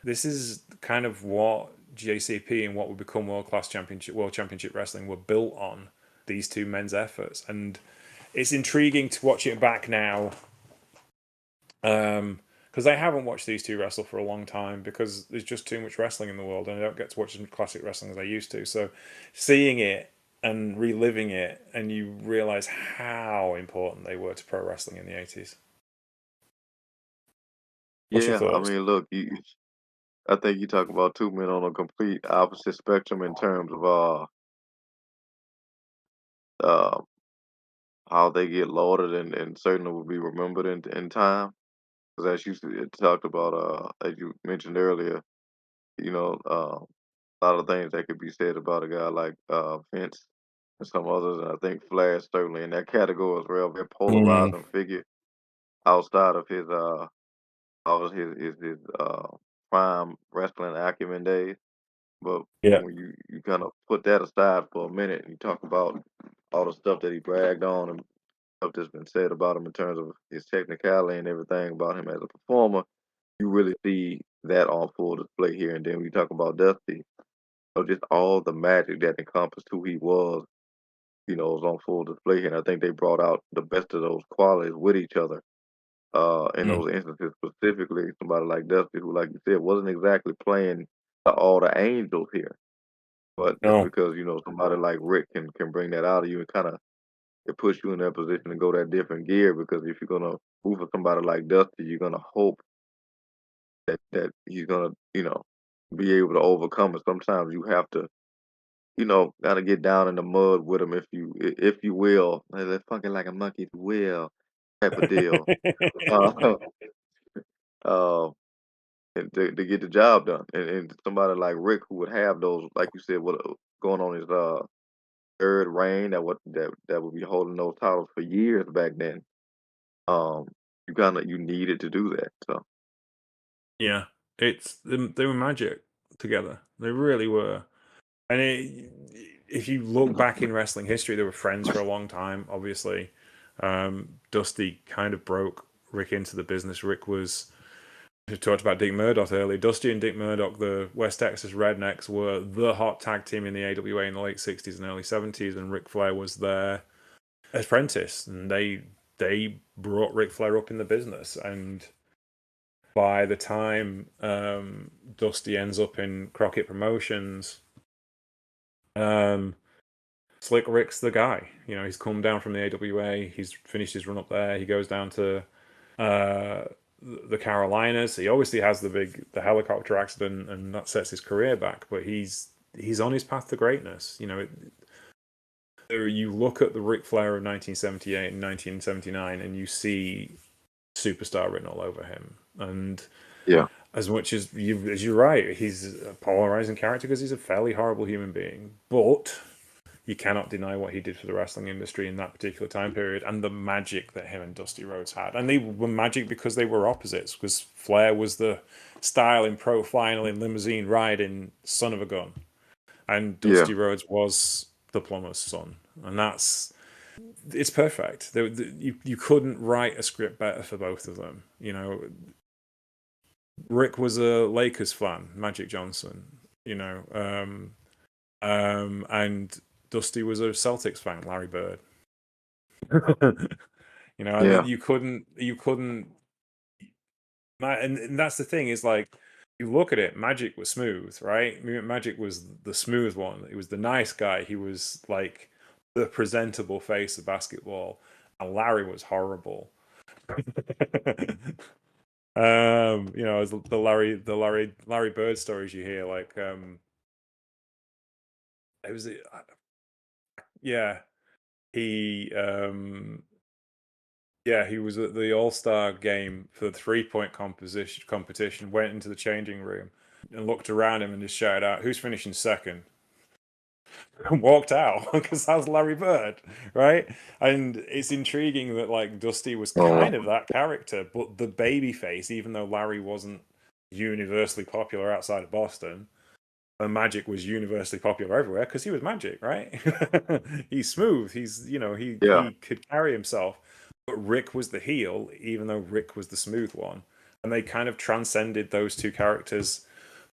This is kind of what JCP and what would become World Championship Wrestling were built on. These two men's efforts, and it's intriguing to watch it back now. Because I haven't watched these two wrestle for a long time because there's just too much wrestling in the world, and I don't get to watch as much classic wrestling as I used to. So seeing it and reliving it, and you realize how important they were to pro wrestling in the 80s. What's your Yeah, I thoughts? mean, look, I think you talk about two men on a complete opposite spectrum in terms of uh, how they get lauded and certainly will be remembered in time. Because as you talked about, as you mentioned earlier, you know, a lot of things that could be said about a guy like Vince and some others, and I think Flash certainly in that category as well. Very polarizing figure outside of his prime wrestling acumen days. But Yeah. when you kind of put that aside for a minute and you talk about all the stuff that he bragged on and stuff that's been said about him in terms of his technicality and everything about him as a performer, you really see that on full display here. And then when you talk about Dusty, just all the magic that encompassed who he was, was on full display here. And I think they brought out the best of those qualities with each other. In Mm. those instances, specifically somebody like Dusty, who, like you said, wasn't exactly playing all the angels here. But that's No. because, somebody like Rick can bring that out of you and kind of it puts you in that position to go that different gear. Because if you're gonna move for somebody like Dusty, you're gonna hope that he's gonna, be able to overcome it. Sometimes you have to, gotta get down in the mud with him if you will. They're funky like a monkey, if you will, type of deal. Uh, uh, and to get the job done. And somebody like Rick who would have those, like you said, what going on his third reign that would be holding those titles for years back then. Um, you needed to do that. So Yeah, they were magic together. They really were. And if you look back in wrestling history, they were friends for a long time. Obviously, Dusty kind of broke Rick into the business. Rick was. We talked about Dick Murdoch earlier. Dusty and Dick Murdoch, the West Texas Rednecks, were the hot tag team in the AWA in the late '60s and early '70s, and Ric Flair was their apprentice, and they brought Ric Flair up in the business. And by the time Dusty ends up in Crockett Promotions, Slick Rick's the guy. He's come down from the AWA. He's finished his run up there. He goes down to the Carolinas. He obviously has the helicopter accident, and that sets his career back. But he's on his path to greatness. You look at the Ric Flair of 1978 and 1979, and you see superstar written all over him. And yeah, as much as you're right, he's a polarizing character because he's a fairly horrible human being. But you cannot deny what he did for the wrestling industry in that particular time period and the magic that him and Dusty Rhodes had. And they were magic because they were opposites, because Flair was the styling, profiling, limousine riding son of a gun. And yeah, Dusty Rhodes was the plumber's son. And it's perfect. You couldn't write a script better for both of them. Rick was a Lakers fan, Magic Johnson, and Dusty was a Celtics fan, Larry Bird. yeah, And you couldn't, and that's the thing is like, you look at it, Magic was smooth, right? Magic was the smooth one. He was the nice guy. He was like the presentable face of basketball, and Larry was horrible. As the Larry Bird stories you hear, like, it was, yeah, he, yeah, he was at the All-Star game for the three-point competition, went into the changing room and looked around him and just shouted out, "Who's finishing second?" And walked out because that was Larry Bird, right? And it's intriguing that like Dusty was uh, kind of that character, but the baby face, even though Larry wasn't universally popular outside of Boston, and Magic was universally popular everywhere because he was Magic, right? He's smooth. He's, Yeah, he could carry himself. But Rick was the heel, even though Rick was the smooth one. And they kind of transcended those two characters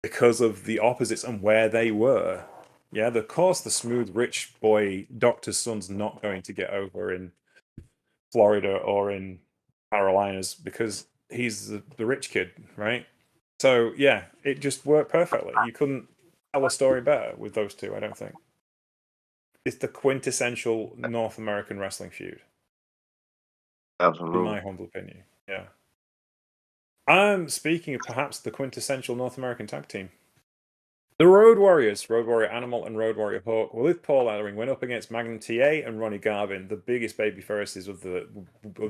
because of the opposites and where they were. Yeah, of course, the smooth rich boy doctor's son's not going to get over in Florida or in Carolinas because he's the rich kid, right? So yeah, it just worked perfectly. You couldn't tell a story better with those two, I don't think. It's the quintessential North American wrestling feud, in absolutely. my humble opinion. Yeah. I'm speaking of perhaps the quintessential North American tag team. The Road Warriors, Road Warrior Animal and Road Warrior Hawk, with Paul Ellering, went up against Magnum TA and Ronnie Garvin, the biggest baby faces of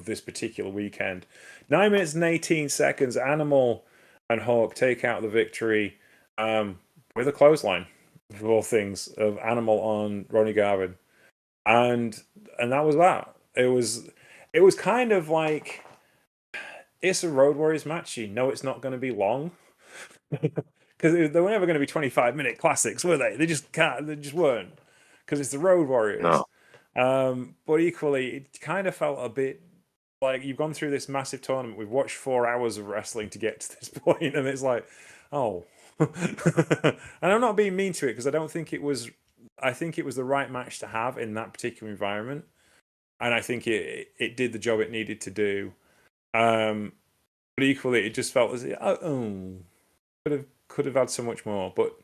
this particular weekend. 9 minutes and 18 seconds. Animal and Hawk take out the victory with a clothesline, of all things, of Animal on Ronnie Garvin, and that was that. It was kind of like, it's a Road Warriors match. You know it's not going to be long. Because they were never going to be 25-minute classics, were they? They just can't. They just weren't. Because it's the Road Warriors. No, But equally, it kind of felt a bit like you've gone through this massive tournament. We've watched 4 hours of wrestling to get to this point, and it's like, oh. And I'm not being mean to it because I don't think it was. I think it was the right match to have in that particular environment, and I think it did the job it needed to do. But equally, it just felt as could have had so much more, but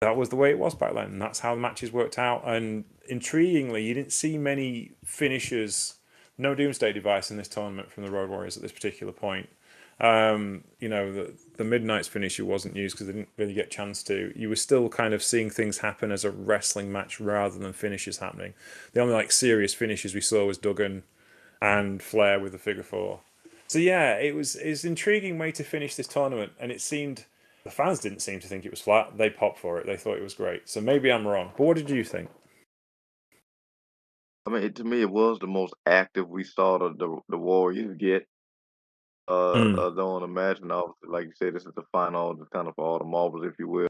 that was the way it was back then. And that's how the matches worked out. And intriguingly, you didn't see many finishers, no Doomsday Device in this tournament from the Road Warriors at this particular point. The Midnight's finisher wasn't used because they didn't really get a chance to. You were still kind of seeing things happen as a wrestling match rather than finishes happening. The only serious finishes we saw was Duggan and Flair with the figure four. So yeah, it's an intriguing way to finish this tournament, and it seemed the fans didn't seem to think it was flat. They popped for it. They thought it was great. So maybe I'm wrong. But what did you think? I mean, to me, it was the most active we saw the Warriors get. Mm. Don't imagine, obviously, like you said, this is the final, just kind of for all the marbles, if you will.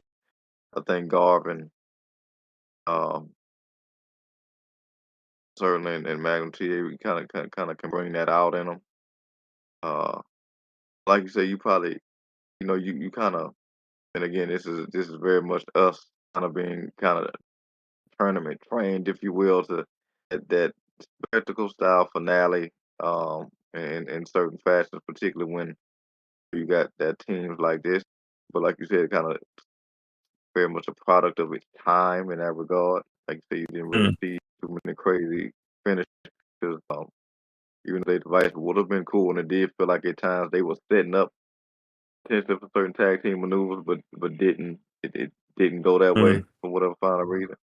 I think Garvin, um, certainly, and Magnum TA, kind of can bring that out in them. Uh, like you say, you probably, you kind of, and again, this is very much us kind of being kind of tournament trained, if you will, to that spectacle style finale, in certain fashions, particularly when you got that teams like this. But like you said, kind of very much a product of its time in that regard. Like you said, you didn't really Mm. see too many crazy finishes. Even though the device would have been cool, and it did feel like at times they were setting up potentially for certain tag team maneuvers, but didn't. It didn't go that way Mm. for whatever final reason.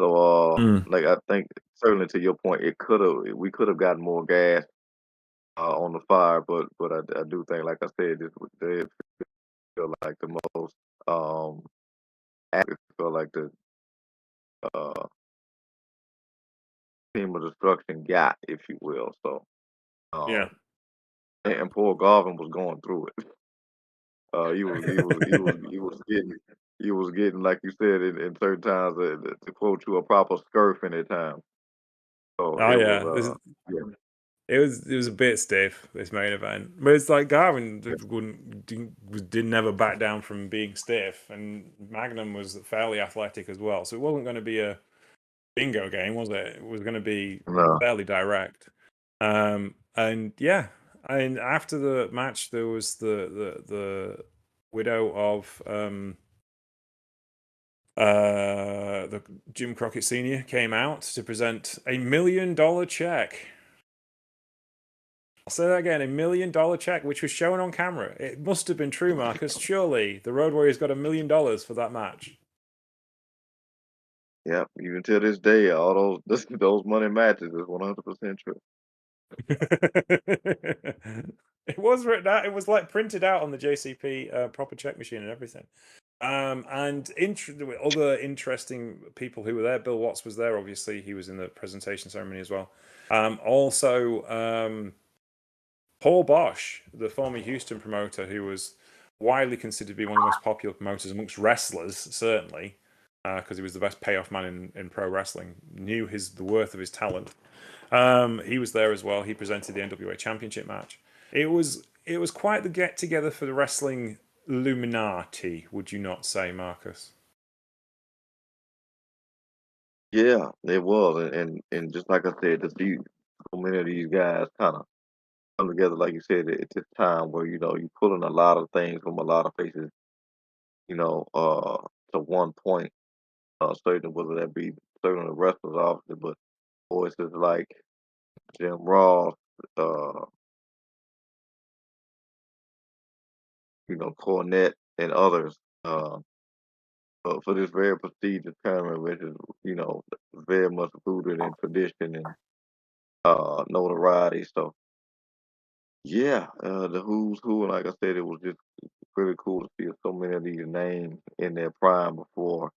So, Mm. like I think certainly to your point, we could have gotten more gas on the fire, but I do think, like I said, this did feel like the most active, feel like the uh, team of destruction got, if you will. So, Yeah. um, and Paul Garvin was going through it. He was getting, like you said, in certain times, to quote you, a proper scurf in at times. So Oh it yeah. was yeah. It was a bit stiff, this main event, but it's like Garvin didn't never back down from being stiff, and Magnum was fairly athletic as well, so it wasn't going to be a bingo game, was it? It was going to be No. fairly direct. And yeah, and after the match, there was the widow of the Jim Crockett Sr. came out to present $1 million check. I'll say that again, $1 million check, which was shown on camera. It must have been true, Marcus. Surely the Road Warriors got $1 million for that match. Yep, even to this day, all those money matches is 100% true. It was written out. It was like printed out on the JCP proper check machine and everything. And other interesting people who were there. Bill Watts was there. Obviously, he was in the presentation ceremony as well. Also, Paul Bosch, the former Houston promoter, who was widely considered to be one of the most popular promoters amongst wrestlers, certainly, because he was the best payoff man in pro wrestling. Knew the worth of his talent. He was there as well. He presented the NWA Championship match. It was quite the get together for the wrestling Illuminati, would you not say, Marcus? Yeah, it was, and just like I said, to see so many of these guys kind of come together, like you said, at this time where you're pulling a lot of things from a lot of places, you know, uh, to one point. Certainly, whether that be certainly the wrestlers, obviously, but voices like Jim Ross, uh, Cornette, and others. But for this very prestigious tournament, which is very much rooted in tradition and notoriety. So yeah, the who's who, and like I said, it was just really cool to see so many of these names in their prime before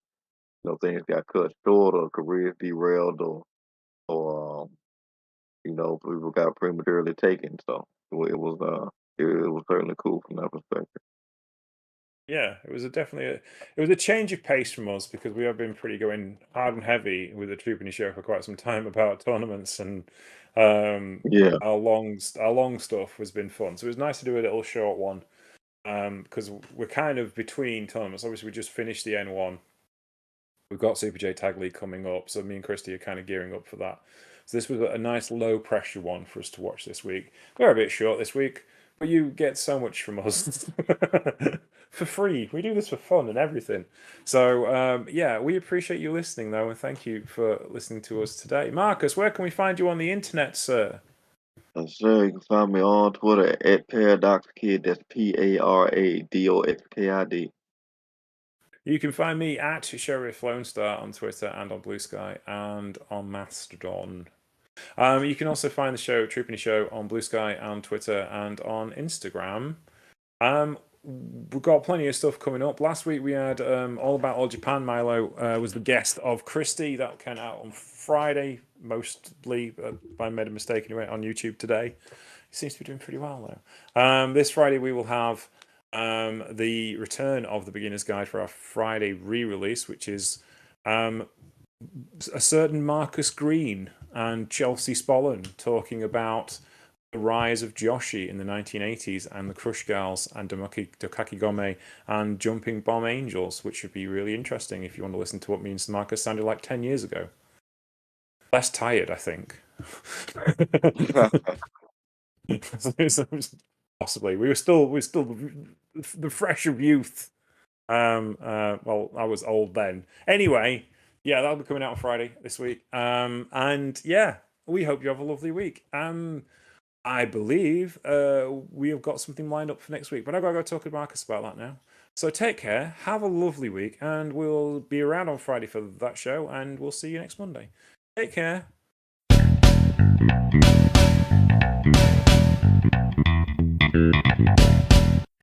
things got cut short or careers derailed or people got prematurely taken. So it was certainly cool from that perspective. Yeah, it was it was a change of pace from us because we have been pretty going hard and heavy with the Troopany show for quite some time about tournaments and Yeah, our long stuff has been fun. So it was nice to do a little short one because we're kind of between tournaments. Obviously, we just finished the N1. We've got Super J Tag League coming up, so me and Christy are kind of gearing up for that. So this was a nice low pressure one for us to watch this week. We're a bit short this week, but you get so much from us for free. We do this for fun and everything. So yeah, we appreciate you listening though, and thank you for listening to us today. Marcus, where can we find you on the internet, sir? sure. You can find me on Twitter at Paradox Kid. That's PARADOXKID. You can find me at Sheriff Lone Star on Twitter and on Blue Sky and on Mastodon. You can also find the show, Troopany Show, on Blue Sky and Twitter and on Instagram. We've got plenty of stuff coming up. Last week we had All About All Japan. Milo was the guest of Christy. That came out on Friday, mostly. I made a mistake anyway on YouTube today. He seems to be doing pretty well though. This Friday we will have the return of the Beginner's Guide for our Friday re-release, which is a certain Marcus Green and Chelsea Spollen talking about the rise of Joshi in the 1980s and the Crush Gals and Dokaki Gome and Jumping Bomb Angels, which should be really interesting if you want to listen to what me and Marcus sounded like 10 years ago. Less tired, I think. Possibly. We were still the fresh of youth. Well, I was old then. Anyway, yeah, that'll be coming out on Friday this week. And yeah, we hope you have a lovely week. I believe we have got something lined up for next week, but I've got to go talk to Marcus about that now. So take care, have a lovely week, and we'll be around on Friday for that show, and we'll see you next Monday. Take care.